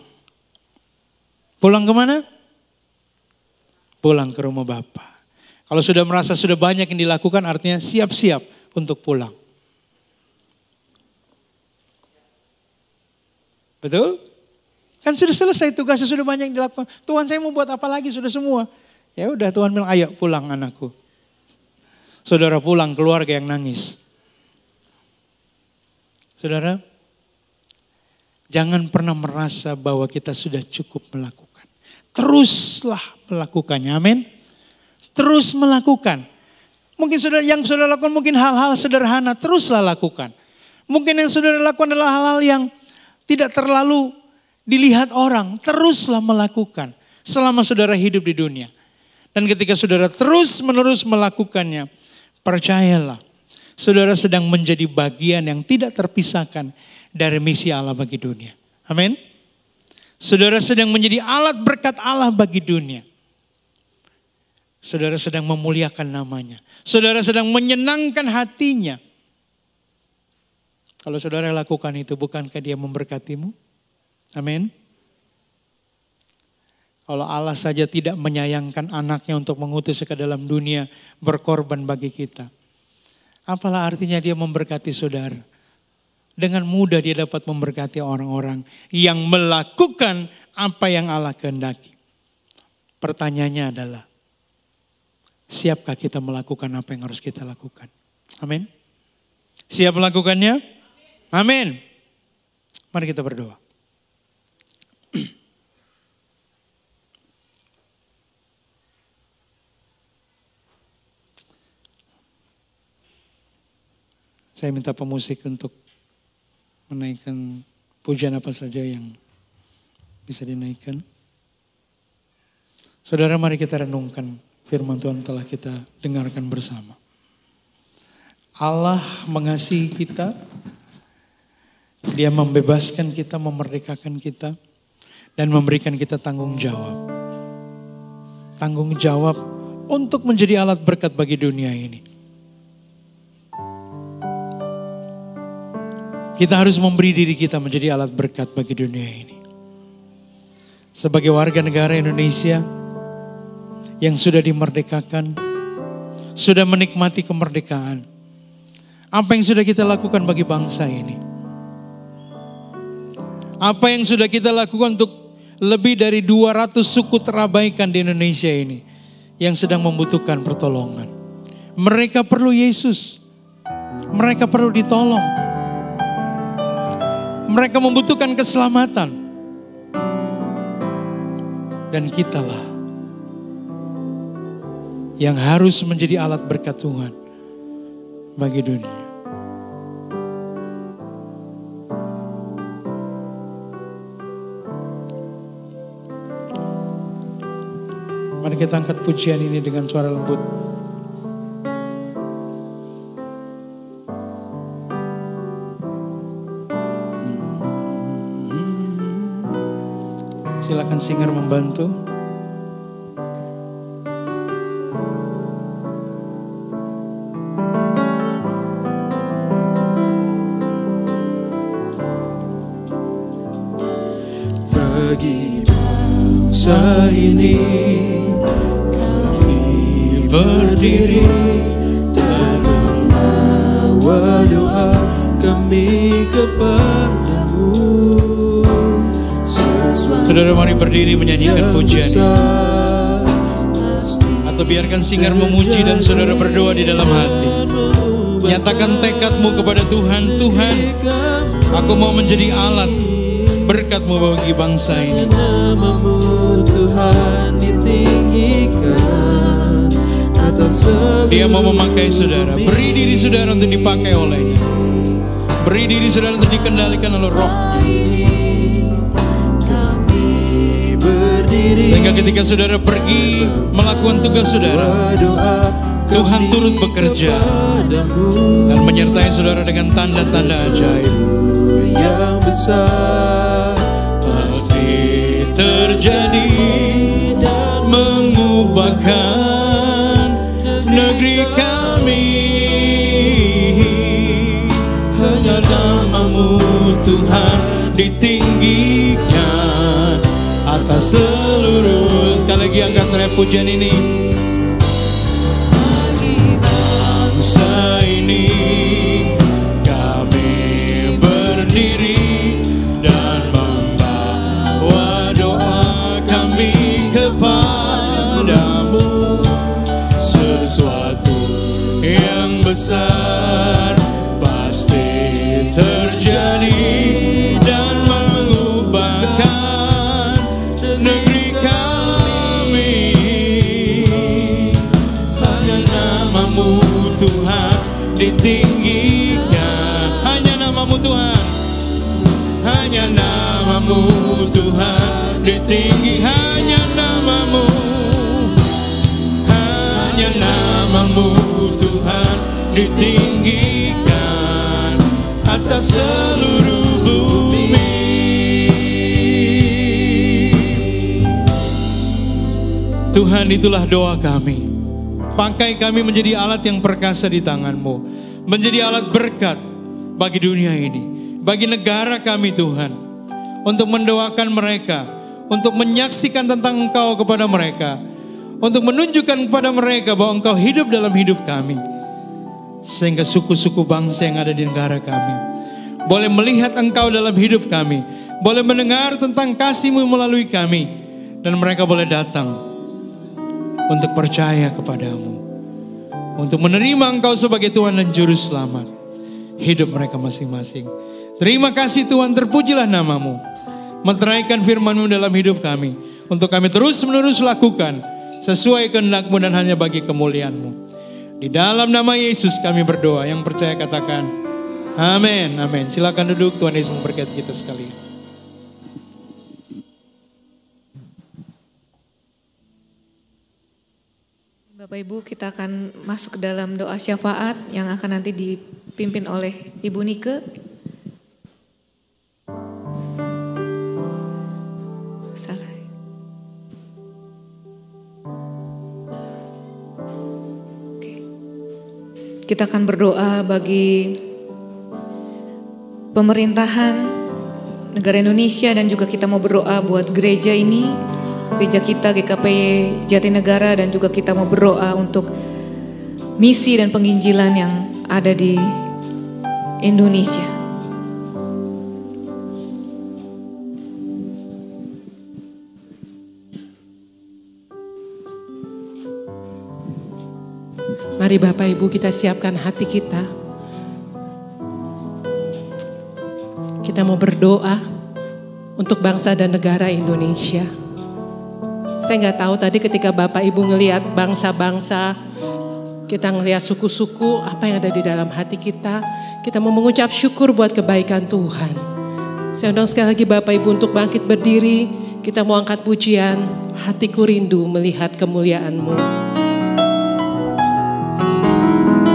Pulang kemana? Pulang ke rumah Bapa. Kalau sudah merasa sudah banyak yang dilakukan, artinya siap-siap untuk pulang. Betul? Kan sudah selesai tugasnya, sudah banyak yang dilakukan. Tuhan, saya mau buat apa lagi, sudah semua. Ya udah, Tuhan bilang, ayo pulang anakku. Saudara pulang, keluarga yang nangis. Saudara, jangan pernah merasa bahwa kita sudah cukup melakukan. Teruslah melakukannya, amin. Terus melakukan. Mungkin yang saudara lakukan mungkin hal-hal sederhana, teruslah lakukan. Mungkin yang saudara lakukan adalah hal-hal yang tidak terlalu dilihat orang, teruslah melakukan selama saudara hidup di dunia. Dan ketika saudara terus menerus melakukannya, percayalah, saudara sedang menjadi bagian yang tidak terpisahkan dari misi Allah bagi dunia. Amin. Saudara sedang menjadi alat berkat Allah bagi dunia. Saudara sedang memuliakan namanya. Saudara sedang menyenangkan hatinya. Kalau saudara lakukan itu, bukankah dia memberkatimu? Amin. Kalau Allah saja tidak menyayangkan anaknya untuk mengutus ke dalam dunia berkorban bagi kita. Apalah artinya dia memberkati saudara. Dengan mudah dia dapat memberkati orang-orang yang melakukan apa yang Allah kehendaki. Pertanyaannya adalah, siapkah kita melakukan apa yang harus kita lakukan? Amin. Siap melakukannya? Amin. Mari kita berdoa. Saya minta pemusik untuk menaikkan pujian apa saja yang bisa dinaikkan. Saudara, mari kita renungkan firman Tuhan telah kita dengarkan bersama. Allah mengasihi kita. Dia membebaskan kita, memerdekakan kita. Dan memberikan kita tanggung jawab. Tanggung jawab untuk menjadi alat berkat bagi dunia ini. Kita harus memberi diri kita menjadi alat berkat bagi dunia ini. Sebagai warga negara Indonesia yang sudah dimerdekakan, sudah menikmati kemerdekaan. Apa yang sudah kita lakukan bagi bangsa ini? Apa yang sudah kita lakukan untuk lebih dari 200 suku terabaikan di Indonesia ini yang sedang membutuhkan pertolongan? Mereka perlu Yesus. Mereka perlu ditolong. Mereka membutuhkan keselamatan. Dan kitalah yang harus menjadi alat berkat Tuhan bagi dunia. Mari kita angkat pujian ini dengan suara lembut. Silakan singer membantu. Bagi bangsa ini kami berdiri dan membawa doa kami kepadamu. Saudara, mari berdiri menyanyikan pujian ini. Atau biarkan singer memuji dan saudara berdoa di dalam hati. Nyatakan tekadmu kepada Tuhan. Tuhan, aku mau menjadi alat berkat-Mu bagi bangsa ini. Namamu Tuhan ditinggikan atas seluruh. Dia mau memakai saudara. Beri diri saudara untuk dipakai olehnya. Beri diri saudara untuk dikendalikan oleh Roh. Sehingga ketika saudara pergi melakukan tugas saudara, Tuhan turut bekerja dan menyertai saudara dengan tanda-tanda ajaib yang besar pasti terjadi dan mengubahkan negeri kami. Hanya namamu Tuhan ditinggikan atas seluruh. Sekali lagi angkat ref pujian ini. Bagi bangsa ini kami berdiri dan membawa besar pasti terjadi dan mengubahkan negeri kami. Hanya namamu Tuhan ditinggikan, hanya namamu Tuhan, hanya namamu Tuhan ditinggi, hanya namamu Tuhan ditinggikan atas seluruh bumi. Tuhan, itulah doa kami. Pakai kami menjadi alat yang perkasa di tangan-Mu, menjadi alat berkat bagi dunia ini, bagi negara kami Tuhan, untuk mendoakan mereka, untuk menyaksikan tentang Engkau kepada mereka, untuk menunjukkan kepada mereka bahwa Engkau hidup dalam hidup kami. Sehingga suku-suku bangsa yang ada di negara kami boleh melihat Engkau dalam hidup kami, boleh mendengar tentang kasih-Mu melalui kami, dan mereka boleh datang untuk percaya kepadamu, untuk menerima Engkau sebagai Tuhan dan Juru Selamat hidup mereka masing-masing. Terima kasih Tuhan, terpujilah namamu. Meteraikan firman-Mu dalam hidup kami, untuk kami terus-menerus lakukan sesuai kehendak-Mu dan hanya bagi kemuliaan-Mu. Di dalam nama Yesus kami berdoa. Yang percaya katakan amin, amin. Silakan duduk, Tuhan Yesus memberkati kita sekalian. Bapak Ibu, kita akan masuk ke dalam doa syafaat yang akan nanti dipimpin oleh Ibu Nike. Kita akan berdoa bagi pemerintahan negara Indonesia, dan juga kita mau berdoa buat gereja ini, gereja kita GKP Jatinegara, dan juga kita mau berdoa untuk misi dan penginjilan yang ada di Indonesia. Mari Bapak Ibu kita siapkan hati kita. Kita mau berdoa untuk bangsa dan negara Indonesia. Saya nggak tahu tadi ketika Bapak Ibu ngelihat bangsa-bangsa, kita ngelihat suku-suku, apa yang ada di dalam hati kita. Kita mau mengucap syukur buat kebaikan Tuhan. Saya undang sekali lagi Bapak Ibu untuk bangkit berdiri. Kita mau angkat pujian, hatiku rindu melihat kemuliaan-Mu.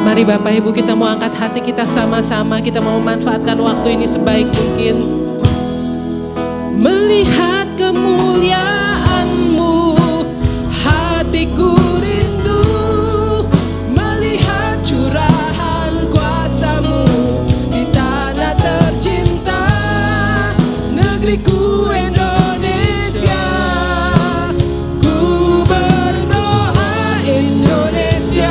Mari Bapak Ibu kita mau angkat hati kita sama-sama. Kita mau memanfaatkan waktu ini sebaik mungkin. Melihat kemuliaan-Mu, hatiku rindu. Melihat curahan kuasa-Mu di tanah tercinta, negeriku Indonesia. Ku berdoa Indonesia,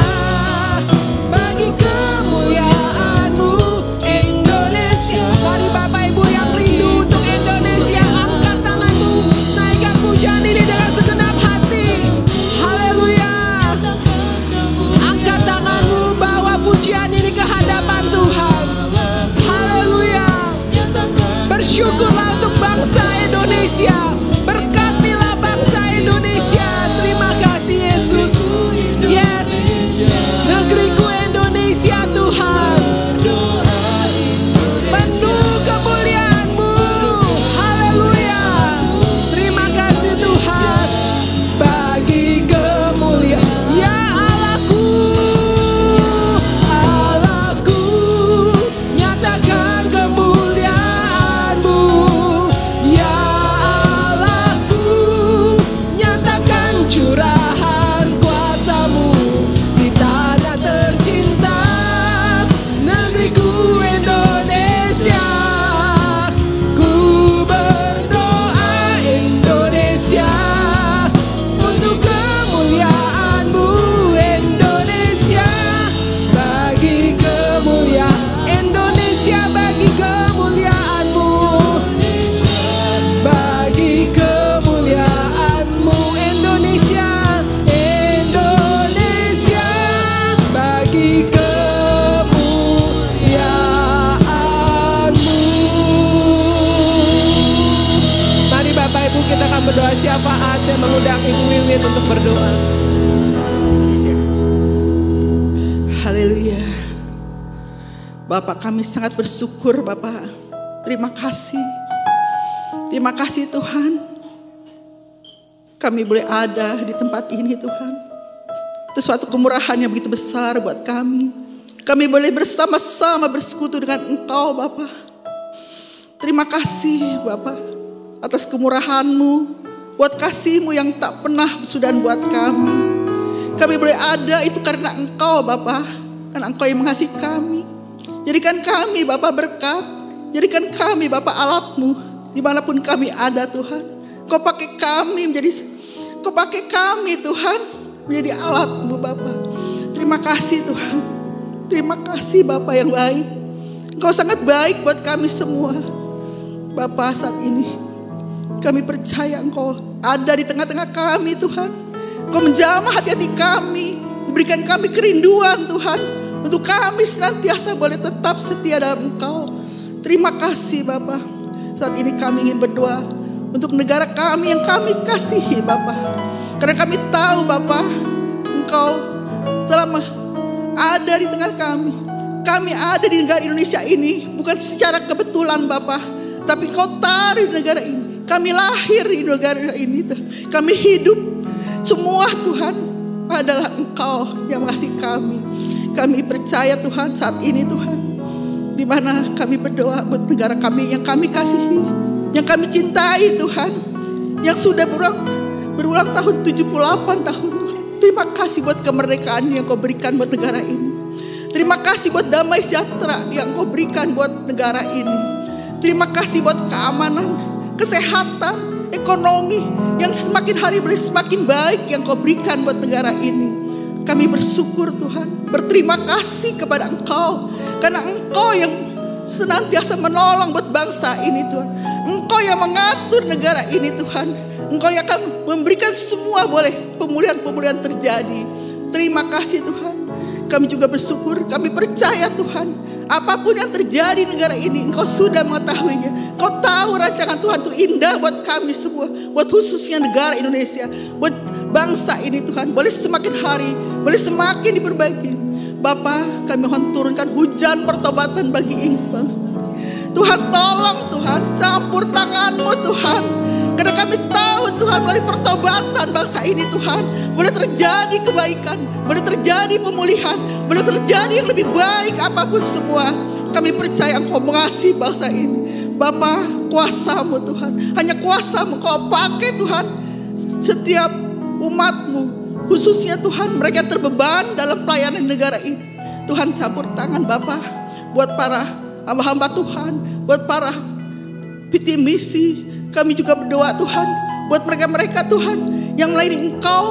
berdoa syafaat, saya mengundang Ibu Wiwin untuk berdoa. Haleluya. Bapak, kami sangat bersyukur Bapak. Terima kasih. Terima kasih Tuhan. Kami boleh ada di tempat ini Tuhan. Itu suatu kemurahan yang begitu besar buat kami. Kami boleh bersama-sama bersekutu dengan Engkau Bapak. Terima kasih Bapak atas kemurahan-Mu, buat kasih-Mu yang tak pernah sudah buat kami. Kami boleh ada itu karena Engkau Bapak, karena Engkau yang mengasihi kami. Jadikan kami Bapak berkat, jadikan kami Bapak alat-Mu dimanapun kami ada Tuhan. Kau pakai kami Kau pakai kami Tuhan menjadi alat-Mu Bapak. Terima kasih Tuhan. Terima kasih Bapak yang baik. Engkau sangat baik buat kami semua. Bapak, saat ini kami percaya Engkau ada di tengah-tengah kami Tuhan. Engkau menjamah hati-hati kami, berikan kami kerinduan Tuhan, untuk kami senantiasa boleh tetap setia dalam Engkau. Terima kasih Bapak. Saat ini kami ingin berdoa untuk negara kami yang kami kasihi Bapak. Karena kami tahu Bapak, Engkau telah ada di tengah kami. Kami ada di negara Indonesia ini bukan secara kebetulan Bapak, tapi Engkau taruh di negara ini. Kami lahir di negara ini. Kami hidup. Semua Tuhan adalah Engkau yang mengasihi kami. Kami percaya Tuhan saat ini Tuhan, di mana kami berdoa buat negara kami yang kami kasihi, yang kami cintai Tuhan, yang sudah berulang tahun 78 tahun Tuhan. Terima kasih buat kemerdekaan yang Kau berikan buat negara ini. Terima kasih buat damai sejahtera yang Kau berikan buat negara ini. Terima kasih buat keamanan, kesehatan, ekonomi yang semakin hari boleh semakin baik yang Kau berikan buat negara ini. Kami bersyukur Tuhan, berterima kasih kepada Engkau, karena Engkau yang senantiasa menolong buat bangsa ini Tuhan. Engkau yang mengatur negara ini Tuhan. Engkau yang akan memberikan semua boleh pemulihan-pemulihan terjadi. Terima kasih Tuhan. Kami juga bersyukur, kami percaya Tuhan, apapun yang terjadi di negara ini Engkau sudah mengetahuinya. Engkau tahu rancangan Tuhan itu indah buat kami semua, buat khususnya negara Indonesia, buat bangsa ini Tuhan. Boleh semakin hari, boleh semakin diperbaiki. Bapak, kami mohon turunkan hujan pertobatan bagi bangsa. Tuhan tolong Tuhan, campur tangan-Mu Tuhan. Karena kami tahu Tuhan melalui pertobatan bangsa ini Tuhan, boleh terjadi kebaikan, boleh terjadi pemulihan, boleh terjadi yang lebih baik apapun semua. Kami percaya Engkau mengasihi bangsa ini. Bapa, kuasa-Mu Tuhan, hanya kuasa-Mu Kau pakai Tuhan. Setiap umat-Mu, khususnya Tuhan mereka terbeban dalam pelayanan negara ini. Tuhan campur tangan Bapa buat para hamba-hamba Tuhan, buat para piti misi. Kami juga berdoa Tuhan buat mereka-mereka Tuhan yang melayani Engkau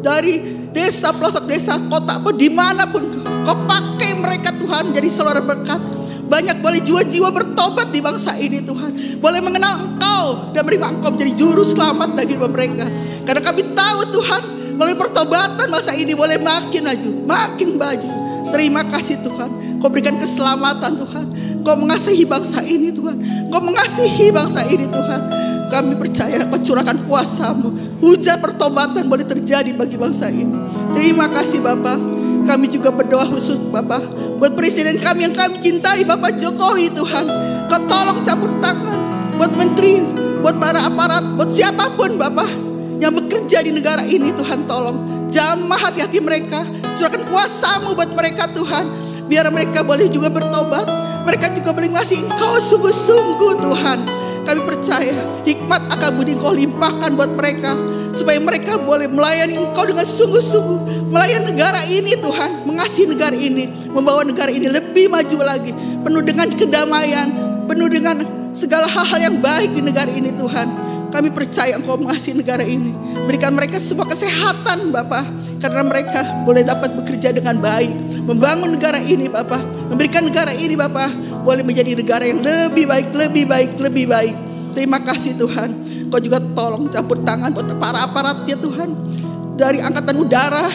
dari desa, pelosok desa, kota pun dimanapun Kau pakai mereka Tuhan jadi saluran berkat. Banyak boleh jiwa-jiwa bertobat di bangsa ini Tuhan, boleh mengenal Engkau dan menerima Engkau menjadi juru selamat bagi mereka. Karena kami tahu Tuhan melalui pertobatan bangsa ini boleh makin maju, makin maju. Terima kasih Tuhan, Kau berikan keselamatan Tuhan. Kau mengasihi bangsa ini Tuhan, Kau mengasihi bangsa ini Tuhan. Kami percaya Kau curahkan kuasa-Mu, hujan pertobatan boleh terjadi bagi bangsa ini. Terima kasih Bapak. Kami juga berdoa khusus Bapak buat presiden kami yang kami cintai, Bapak Jokowi Tuhan. Kau tolong campur tangan buat menteri, buat para aparat, buat siapapun Bapak yang bekerja di negara ini Tuhan. Tolong jamah hati-hati mereka, curahkan kuasa-Mu buat mereka Tuhan. Biar mereka boleh juga bertobat, mereka juga boleh ngasih Engkau sungguh-sungguh Tuhan. Kami percaya hikmat akabudi Engkau limpahkan buat mereka, supaya mereka boleh melayani Engkau dengan sungguh-sungguh, melayani negara ini Tuhan, mengasihi negara ini, membawa negara ini lebih maju lagi, penuh dengan kedamaian, penuh dengan segala hal-hal yang baik di negara ini Tuhan. Kami percaya Engkau mengasihi negara ini, berikan mereka semua kesehatan Bapak, karena mereka boleh dapat bekerja dengan baik, membangun negara ini Bapak, memberikan negara ini Bapak boleh menjadi negara yang lebih baik, lebih baik, lebih baik. Terima kasih Tuhan. Kau juga tolong campur tangan buat para aparatnya Tuhan, dari Angkatan Udara,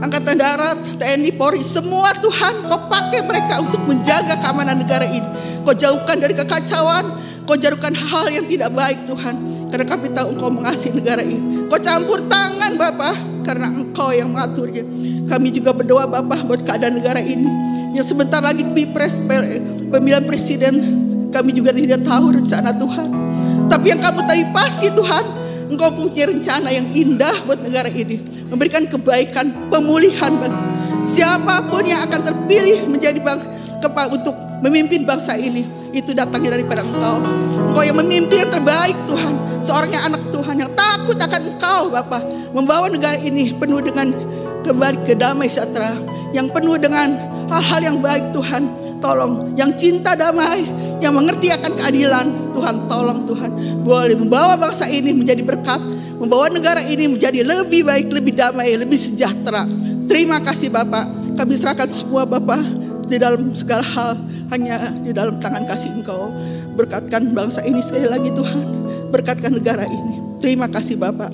Angkatan Darat, TNI, Polri, semua Tuhan Kau pakai mereka untuk menjaga keamanan negara ini. Kau jauhkan dari kekacauan, Kau jauhkan hal yang tidak baik Tuhan. karena kami tahu Engkau mengasihi negara ini. Engkau campur tangan Bapa, karena Engkau yang mengaturnya. Kami juga berdoa Bapa buat keadaan negara ini, yang sebentar lagi pilpres, pemilihan presiden. Kami juga tidak tahu rencana Tuhan, tapi yang kami tahu pasti Tuhan, Engkau punya rencana yang indah buat negara ini, memberikan kebaikan, pemulihan bagi siapapun yang akan terpilih menjadi untuk memimpin bangsa ini. Itu datangnya daripada Engkau. Engkau yang memimpin yang terbaik Tuhan. Seorangnya anak Tuhan yang takut akan Engkau Bapa, membawa negara ini penuh dengan kembali ke damai sejahtera, yang penuh dengan hal-hal yang baik Tuhan. Tolong yang cinta damai, yang mengerti akan keadilan, Tuhan tolong Tuhan, boleh membawa bangsa ini menjadi berkat, membawa negara ini menjadi lebih baik, lebih damai, lebih sejahtera. Terima kasih Bapak. Kami serahkan semua Bapak di dalam segala hal, hanya di dalam tangan kasih Engkau. Berkatkan bangsa ini sekali lagi Tuhan, berkatkan negara ini. Terima kasih Bapak.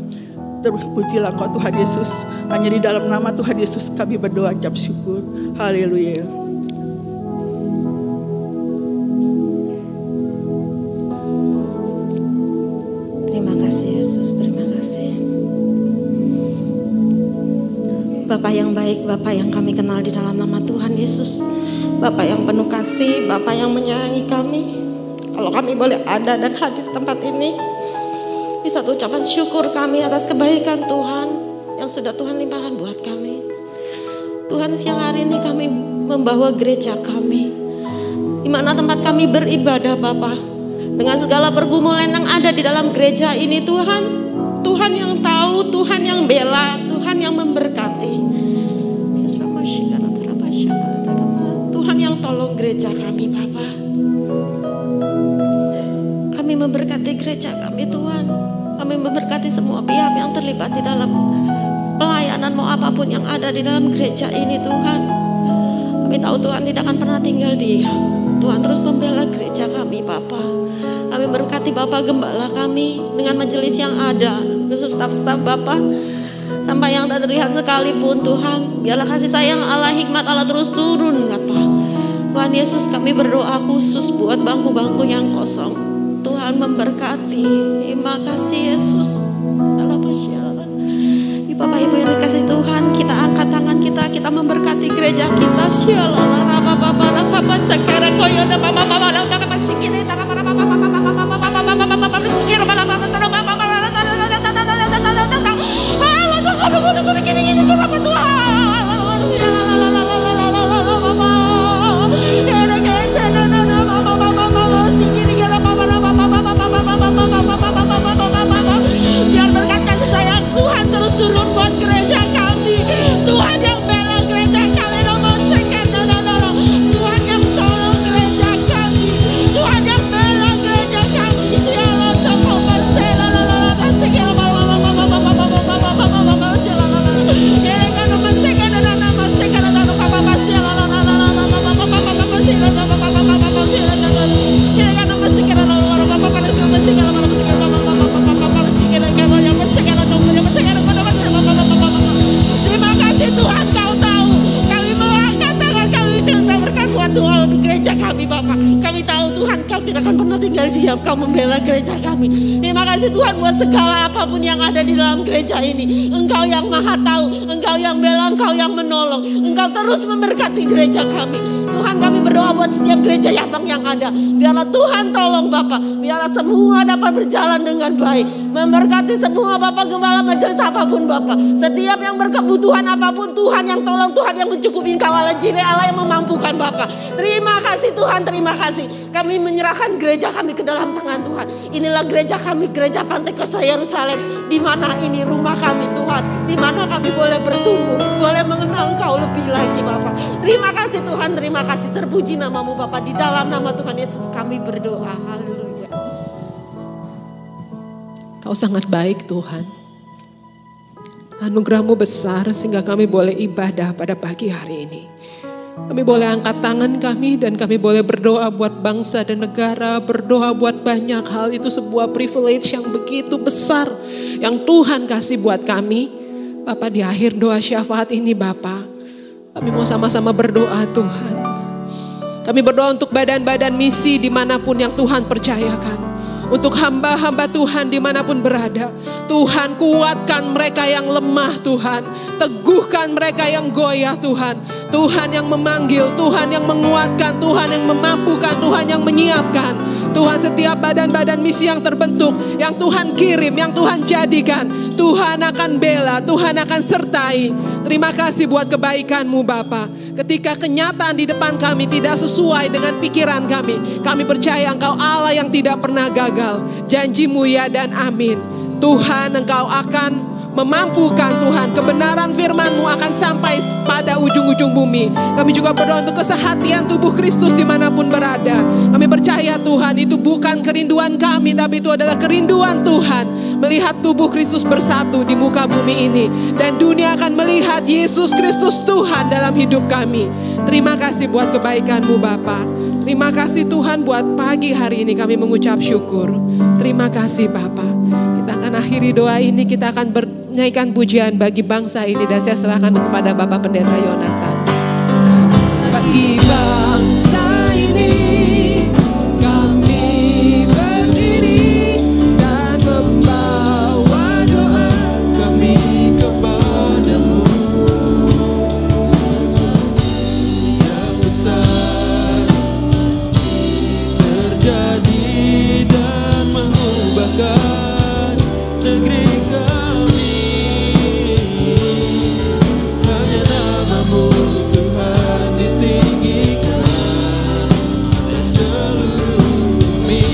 Terpujilah Engkau Tuhan Yesus. Hanya di dalam nama Tuhan Yesus kami berdoa ucap syukur. Haleluya. Terima kasih Yesus, terima kasih. Bapa yang baik, Bapa yang kami kenal di dalam nama Tuhan Yesus. Bapa yang penuh kasih, Bapa yang menyayangi kami. Kalau kami boleh ada dan hadir di tempat ini, di satu ucapan syukur kami atas kebaikan Tuhan yang sudah Tuhan limpahkan buat kami. Tuhan, siang hari ini kami membawa gereja kami, di mana tempat kami beribadah Bapa, dengan segala pergumulan yang ada di dalam gereja ini Tuhan. Tuhan yang tahu, Tuhan yang bela, Tuhan yang memberkati. Tuhan yang tolong gereja kami Bapa. Kami memberkati gereja kami Tuhan. Kami memberkati semua pihak yang terlibat di dalam pelayanan mau apapun yang ada di dalam gereja ini Tuhan. Kami tahu Tuhan tidak akan pernah tinggal diam. Tuhan terus membela gereja kami Bapa. Kami berkati Bapak Gembala kami dengan majelis yang ada, khusus staf-staf Bapak, sampai yang tak terlihat sekalipun Tuhan. Biarlah kasih sayang Allah, hikmat Allah terus turun Bapak. Tuhan Yesus, kami berdoa khusus buat bangku-bangku yang kosong. Tuhan memberkati. Terima kasih Yesus. Bapak Ibu yang dikasih Tuhan, kita angkat tangan kita memberkati gereja kita. Biar berkat kasih sayang Tuhan terus turun buat gereja kami. Tuhan yang bela gereja kami, Tuhan yang tolong gereja kami, Tuhan yang bela gereja kami. Terima kasih Tuhan, Kau tahu kami mau angkat tangan kami minta berkat buat Tuhan gereja kami Bapak. Kami tahu Tuhan Kau tidak akan pernah tinggal diam, Kau membela gereja kami. Terima kasih Tuhan buat segala apapun yang ada di dalam gereja ini. Engkau yang maha tahu, Engkau yang bela, Engkau yang menolong, Engkau terus memberkati gereja kami. Tuhan, kami berdoa buat setiap gereja Yabang yang ada. Biarlah Tuhan tolong Bapak, biarlah semua dapat berjalan dengan baik. Memberkati semua Bapak Gembala majelis apapun Bapak. Setiap yang berkebutuhan apapun, Tuhan yang tolong, Tuhan yang mencukupi. Engkau Allah Jireh, Allah yang memampukan Bapak. Terima kasih Tuhan, terima kasih. Kami menyerahkan gereja kami ke dalam tangan Tuhan. Inilah gereja kami, gereja Pantai Kosta Yerusalem. Di mana ini rumah kami Tuhan. Di mana kami boleh bertumbuh, boleh mengenal Engkau lebih lagi Bapak. Terima kasih Tuhan, terima kasih. Terpuji namamu Bapak. Di dalam nama Tuhan Yesus kami berdoa. Haleluya. Kau sangat baik Tuhan. Anugerah-Mu besar sehingga kami boleh ibadah pada pagi hari ini. Kami boleh angkat tangan kami dan kami boleh berdoa buat bangsa dan negara, berdoa buat banyak hal. Itu sebuah privilege yang begitu besar yang Tuhan kasih buat kami. Bapak, di akhir doa syafaat ini Bapak, kami mau sama-sama berdoa Tuhan. Kami berdoa untuk badan-badan misi dimanapun yang Tuhan percayakan. untuk hamba-hamba Tuhan dimanapun berada. Tuhan, kuatkan mereka yang lemah Tuhan. Teguhkan mereka yang goyah Tuhan. Tuhan yang memanggil, Tuhan yang menguatkan, Tuhan yang memampukan, Tuhan yang menyiapkan. Tuhan, setiap badan-badan misi yang terbentuk, yang Tuhan kirim, yang Tuhan jadikan, Tuhan akan bela, Tuhan akan sertai. Terima kasih buat kebaikan-Mu Bapa. Ketika kenyataan di depan kami tidak sesuai dengan pikiran kami percaya Engkau Allah yang tidak pernah gagal. Janji-Mu ya dan amin. Tuhan, Engkau akan memampukan Tuhan. Kebenaran firman-Mu akan sampai pada ujung-ujung bumi. Kami juga berdoa untuk kesehatan tubuh Kristus dimanapun berada. Kami percaya Tuhan, itu bukan kerinduan kami, tapi itu adalah kerinduan Tuhan. Melihat tubuh Kristus bersatu di muka bumi ini. Dan dunia akan melihat Yesus Kristus Tuhan dalam hidup kami. Terima kasih buat kebaikan-Mu Bapa. Terima kasih Tuhan buat pagi hari ini kami mengucap syukur. Terima kasih Bapa. Kita akan akhiri doa ini, kita akan menyanyikan pujian bagi bangsa ini. Dan saya serahkan kepada Bapak Pendeta Yonatan. Bagi bangsa ini kami berdiri dan membawa doa kami kepadamu. Sesuatu yang besar pasti terjadi dan mengubahkan negeri kami. Hanya nama-Mu Tuhan ditinggikan di seluruh bumi.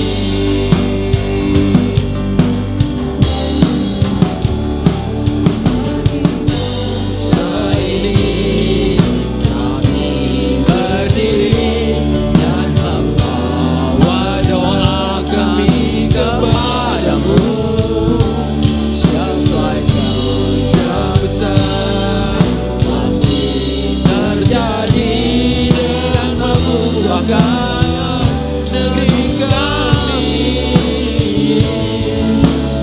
Bangsa ini kami berdiri dan membawa doa kami kepadamu. Sesuatu yang besar pasti terjadi dan mengubahkan negeri kami.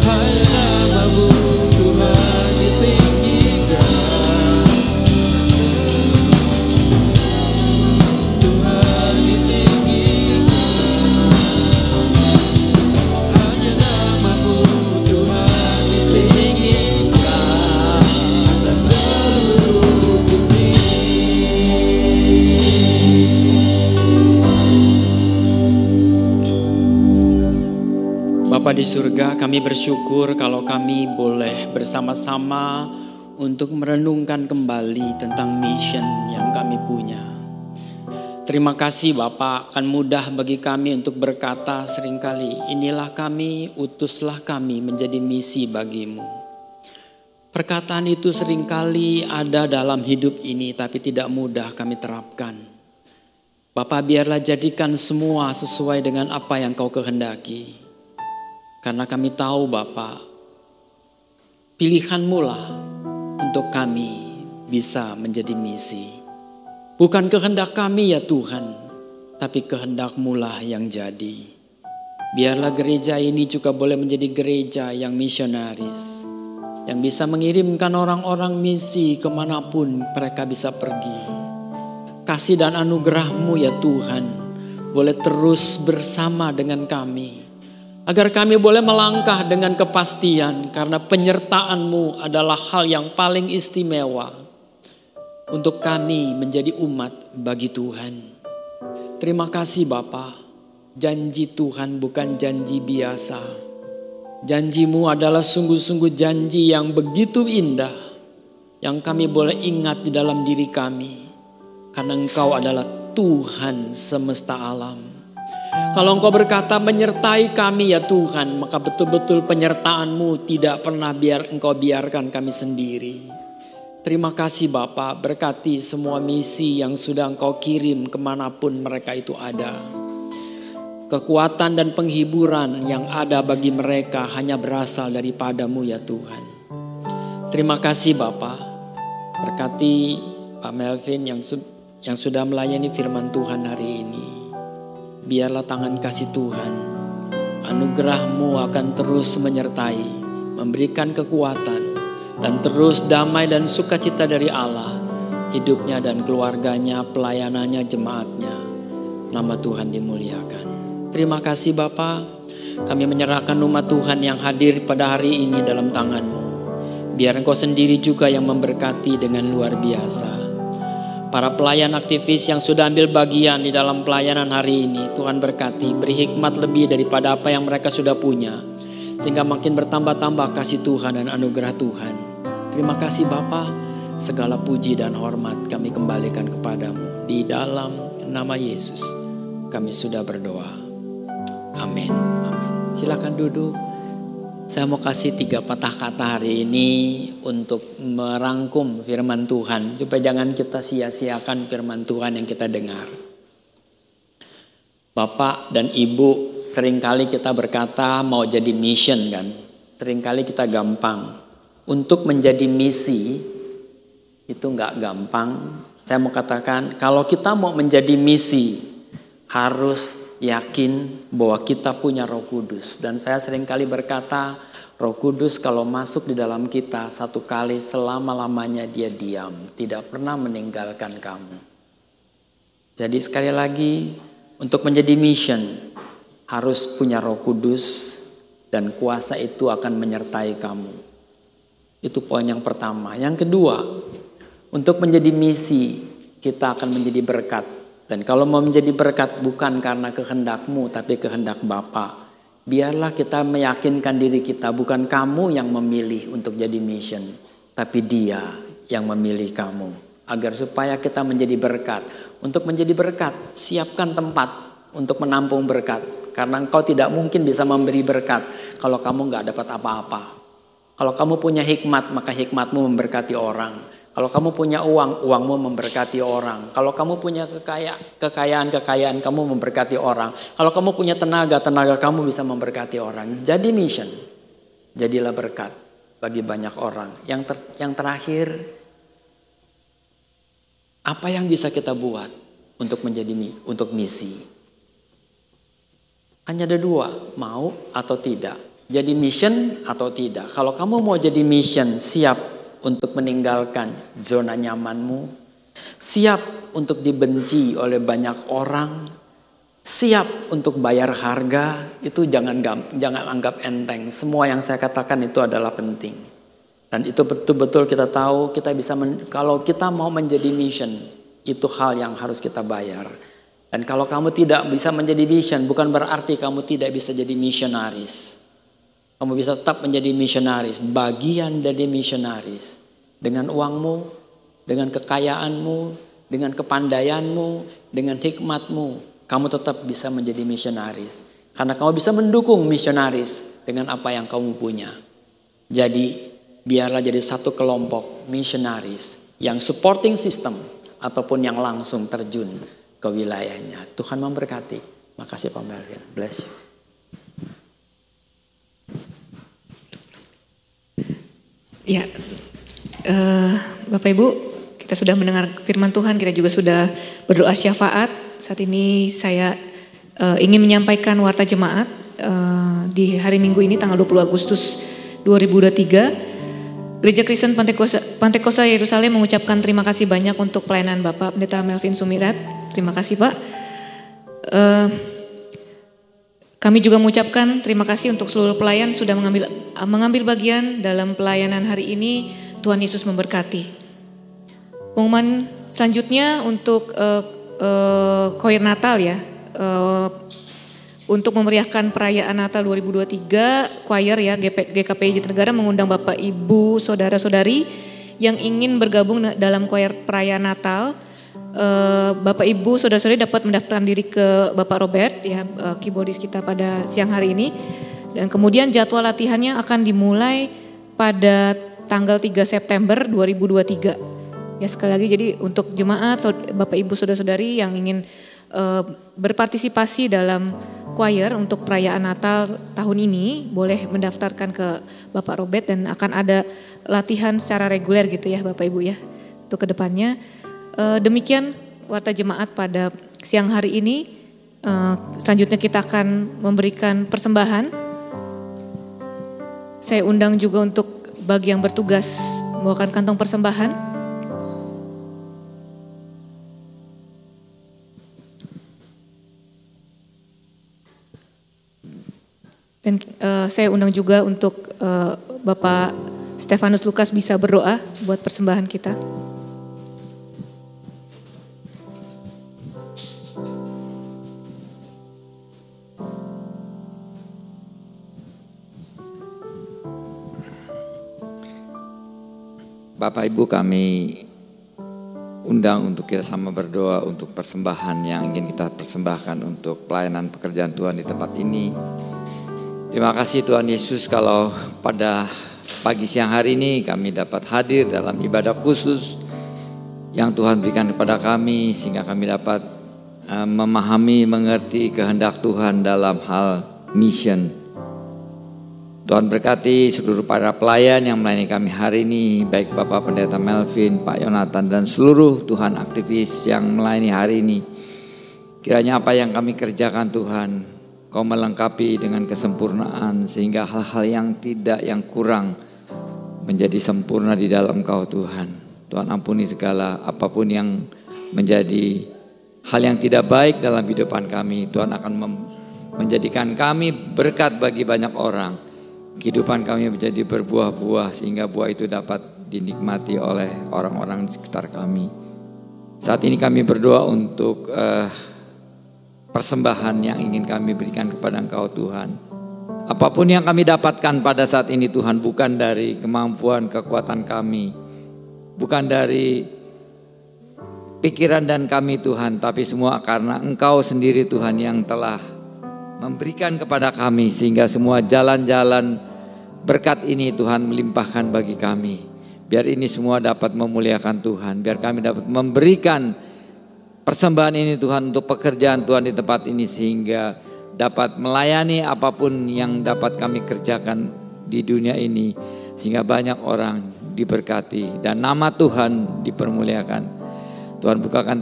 Hanya nama-Mu Tuhan ditinggikan. Tuhan ditinggikan. Hanya nama-Mu Tuhan ditinggikan atas seluruh bumi. Bapa di surga, kami bersyukur kalau kami boleh bersama-sama untuk merenungkan kembali tentang mission yang kami punya. Terima kasih Bapa, akan mudah bagi kami untuk berkata seringkali, inilah kami, utuslah kami menjadi misi bagimu. Perkataan itu seringkali ada dalam hidup ini tapi tidak mudah kami terapkan. Bapa, biarlah jadikan semua sesuai dengan apa yang Kau kehendaki. Karena kami tahu Bapa, pilihan-Mu lah untuk kami bisa menjadi misi. Bukan kehendak kami ya Tuhan, tapi kehendak-Mu lah yang jadi. Biarlah gereja ini juga boleh menjadi gereja yang misionaris, yang bisa mengirimkan orang-orang misi kemanapun mereka bisa pergi. Kasih dan anugerah-Mu ya Tuhan boleh terus bersama dengan kami. Agar kami boleh melangkah dengan kepastian karena penyertaan-Mu adalah hal yang paling istimewa untuk kami menjadi umat bagi Tuhan. Terima kasih Bapa, janji Tuhan bukan janji biasa. Janji-Mu adalah sungguh-sungguh janji yang begitu indah, yang kami boleh ingat di dalam diri kami. Karena Engkau adalah Tuhan semesta alam. Kalau Engkau berkata menyertai kami ya Tuhan, maka betul-betul penyertaan-Mu tidak pernah Engkau biarkan kami sendiri. Terima kasih Bapa, berkati semua misi yang sudah Engkau kirim kemanapun mereka itu ada. Kekuatan dan penghiburan yang ada bagi mereka hanya berasal daripada-Mu ya Tuhan. Terima kasih Bapa, berkati Pak Melvin yang sudah melayani firman Tuhan hari ini. Biarlah tangan kasih Tuhan, anugerah-Mu akan terus menyertai, memberikan kekuatan, dan terus damai dan sukacita dari Allah, hidupnya dan keluarganya, pelayanannya, jemaatnya. Nama Tuhan dimuliakan. Terima kasih Bapa, Kami menyerahkan umat Tuhan yang hadir pada hari ini dalam tangan-Mu. Biar Engkau sendiri juga yang memberkati dengan luar biasa. Para pelayan aktivis yang sudah ambil bagian di dalam pelayanan hari ini, Tuhan berkati, beri hikmat lebih daripada apa yang mereka sudah punya. Sehingga makin bertambah-tambah kasih Tuhan dan anugerah Tuhan. Terima kasih Bapa, segala puji dan hormat kami kembalikan kepadamu. Di dalam nama Yesus kami sudah berdoa. Amin. Amin. Silakan duduk. Saya mau kasih 3 patah kata hari ini untuk merangkum firman Tuhan. Supaya jangan kita sia-siakan firman Tuhan yang kita dengar. Bapak dan Ibu, seringkali kita berkata mau jadi mission kan. Seringkali kita gampang. Untuk menjadi misi itu gak gampang. Saya mau katakan kalau kita mau menjadi misi harus yakin bahwa kita punya Roh Kudus. Dan saya seringkali berkata, Roh Kudus kalau masuk di dalam kita satu kali selama-lamanya dia diam. Tidak pernah meninggalkan kamu. Jadi sekali lagi untuk menjadi mission harus punya Roh Kudus dan kuasa itu akan menyertai kamu. Itu poin yang pertama. Yang kedua, untuk menjadi misi kita akan menjadi berkat. Dan kalau mau menjadi berkat bukan karena kehendak-Mu tapi kehendak Bapa. Biarlah kita meyakinkan diri kita bukan kamu yang memilih untuk jadi mission. Tapi Dia yang memilih kamu. Agar supaya kita menjadi berkat. Untuk menjadi berkat siapkan tempat untuk menampung berkat. Karena engkau tidak mungkin bisa memberi berkat kalau kamu gak dapat apa-apa. Kalau kamu punya hikmat maka hikmatmu memberkati orang. Kalau kamu punya uang, uangmu memberkati orang. Kalau kamu punya kekayaan kamu memberkati orang. Kalau kamu punya tenaga kamu bisa memberkati orang. Jadi mission, jadilah berkat bagi banyak orang. Yang terakhir, apa yang bisa kita buat untuk misi? Hanya ada 2, mau atau tidak. Jadi mission atau tidak. Kalau kamu mau jadi mission, siap untuk meninggalkan zona nyamanmu, siap untuk dibenci oleh banyak orang, siap untuk bayar harga, itu jangan anggap enteng. Semua yang saya katakan itu adalah penting. Dan itu betul-betul kita tahu kita bisa kalau kita mau menjadi mission, itu hal yang harus kita bayar. Dan kalau kamu tidak bisa menjadi mission, bukan berarti kamu tidak bisa jadi misionaris. Kamu bisa tetap menjadi misionaris, bagian dari misionaris. Dengan uangmu, dengan kekayaanmu, dengan kepandaianmu, dengan hikmatmu. Kamu tetap bisa menjadi misionaris. Karena kamu bisa mendukung misionaris dengan apa yang kamu punya. Jadi biarlah jadi satu kelompok misionaris yang supporting system ataupun yang langsung terjun ke wilayahnya. Tuhan memberkati. Makasih Pak Melvin. Bless you. Ya, Bapak Ibu, kita sudah mendengar firman Tuhan, kita juga sudah berdoa syafaat. Saat ini saya ingin menyampaikan warta jemaat di hari Minggu ini tanggal 20 Agustus 2023. Gereja Kristen Pantekosta Yerusalem mengucapkan terima kasih banyak untuk pelayanan Bapak Pendeta Melvin Sumirat. Terima kasih Pak. Kami juga mengucapkan terima kasih untuk seluruh pelayan sudah mengambil bagian dalam pelayanan hari ini. Tuhan Yesus memberkati. Pengumuman selanjutnya untuk choir Natal ya. Untuk memeriahkan perayaan Natal 2023, choir ya GKPI Jatinegara mengundang Bapak Ibu Saudara-saudari yang ingin bergabung dalam choir perayaan Natal. Bapak Ibu Saudara-saudari dapat mendaftarkan diri ke Bapak Robert ya, keyboardis kita pada siang hari ini. Dan kemudian jadwal latihannya akan dimulai pada tanggal 3 September 2023. Ya sekali lagi jadi untuk jemaat Bapak Ibu Saudara-saudari yang ingin berpartisipasi dalam choir untuk perayaan Natal tahun ini boleh mendaftarkan ke Bapak Robert dan akan ada latihan secara reguler gitu ya Bapak Ibu ya untuk kedepannya. Demikian warta jemaat pada siang hari ini. Selanjutnya kita akan memberikan persembahan. Saya undang juga untuk bagi yang bertugas membawakan kantong persembahan. Dan saya undang juga untuk Bapak Stefanus Lukas bisa berdoa buat persembahan kita. Bapak Ibu, kami undang untuk kita sama berdoa untuk persembahan yang ingin kita persembahkan untuk pelayanan pekerjaan Tuhan di tempat ini. Terima kasih Tuhan Yesus kalau pada pagi siang hari ini kami dapat hadir dalam ibadah khusus yang Tuhan berikan kepada kami sehingga kami dapat memahami, mengerti kehendak Tuhan dalam hal mission. Tuhan berkati seluruh para pelayan yang melayani kami hari ini, baik Bapak Pendeta Melvin, Pak Yonatan, dan seluruh Tuhan aktivis yang melayani hari ini. Kiranya apa yang kami kerjakan Tuhan, Kau melengkapi dengan kesempurnaan sehingga hal-hal yang kurang menjadi sempurna di dalam Kau Tuhan. Tuhan ampuni segala apapun yang menjadi hal yang tidak baik dalam kehidupan kami. Tuhan akan menjadikan kami berkat bagi banyak orang. Kehidupan kami menjadi berbuah-buah sehingga buah itu dapat dinikmati oleh orang-orang di sekitar kami. Saat ini kami berdoa untuk persembahan yang ingin kami berikan kepada Engkau Tuhan. Apapun yang kami dapatkan pada saat ini Tuhan, bukan dari kemampuan kekuatan kami, bukan dari pikiran dan kami Tuhan, tapi semua karena Engkau sendiri Tuhan yang telah memberikan kepada kami sehingga semua jalan-jalan berkat ini Tuhan melimpahkan bagi kami. Biar ini semua dapat memuliakan Tuhan, biar kami dapat memberikan persembahan ini Tuhan untuk pekerjaan Tuhan di tempat ini sehingga dapat melayani apapun yang dapat kami kerjakan di dunia ini sehingga banyak orang diberkati dan nama Tuhan dipermuliakan. Tuhan bukakan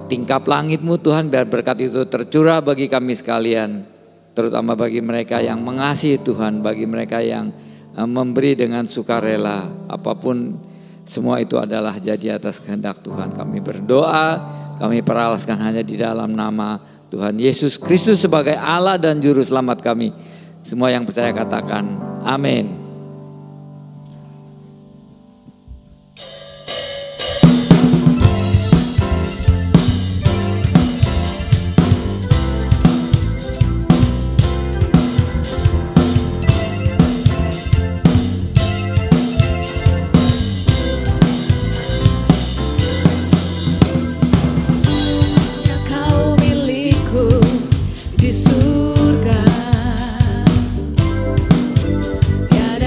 tingkap langit-Mu Tuhan, biar berkat itu tercurah bagi kami sekalian, terutama bagi mereka yang mengasihi Tuhan, bagi mereka yang memberi dengan sukarela. Apapun semua itu adalah jadi atas kehendak Tuhan. Kami berdoa, kami peralaskan hanya di dalam nama Tuhan Yesus Kristus sebagai Allah dan Juru Selamat kami. Semua yang percaya katakan amin. Di surga tiada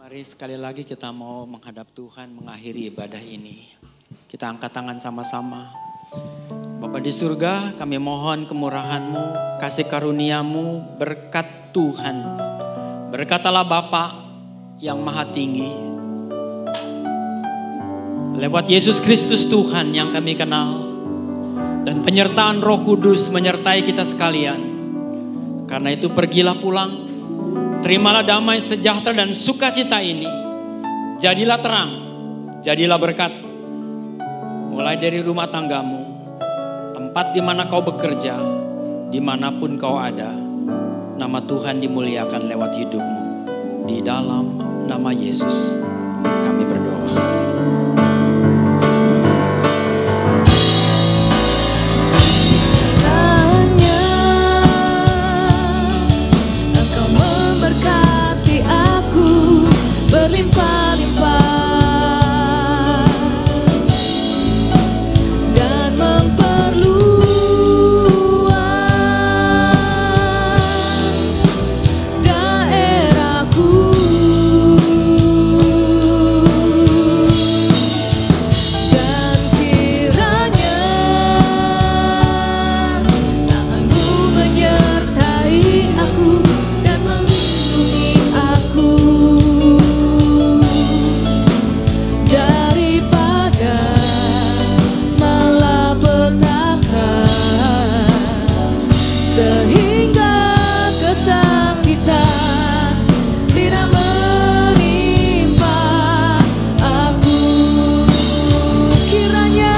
Mari sekali lagi kita mau menghadap Tuhan, mengakhiri ibadah ini. Kita angkat tangan sama-sama. Bapa di surga, kami mohon kemurahan-Mu, kasih karunia-Mu, berkat Tuhan. Berkatalah Bapa yang maha tinggi. Lewat Yesus Kristus Tuhan yang kami kenal. Dan penyertaan Roh Kudus menyertai kita sekalian. Karena itu pergilah pulang. Terimalah damai, sejahtera dan sukacita ini. Jadilah terang, jadilah berkat. Mulai dari rumah tanggamu, tempat di mana kau bekerja, dimanapun kau ada. Nama Tuhan dimuliakan lewat hidupmu. Di dalam nama Yesus kami berdoa. Berlimpah-limpah dan memperluas daerahku, dan kiranya tangan-Mu menyertai aku dan melindungi aku. Sehingga kesakitan tidak menimpa aku. Kiranya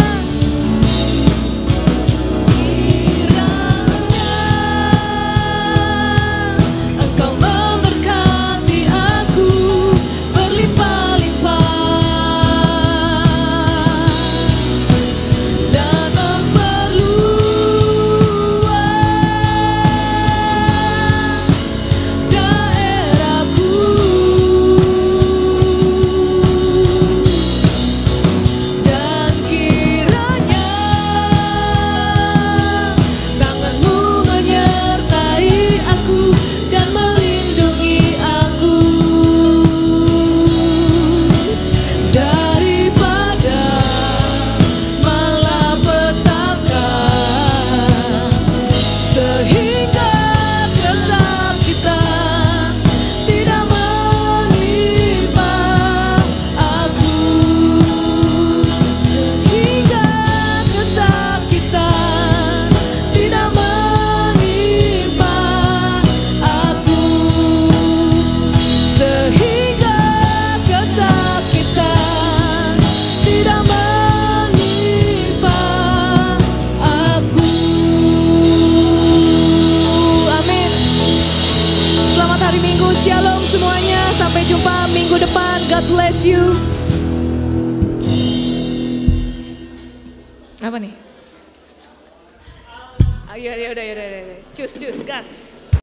Engkau memberkati aku berlimpah-limpah dan Shalom semuanya, sampai jumpa minggu depan. God bless you. Apa nih? Ayo, udah. Cus, gas.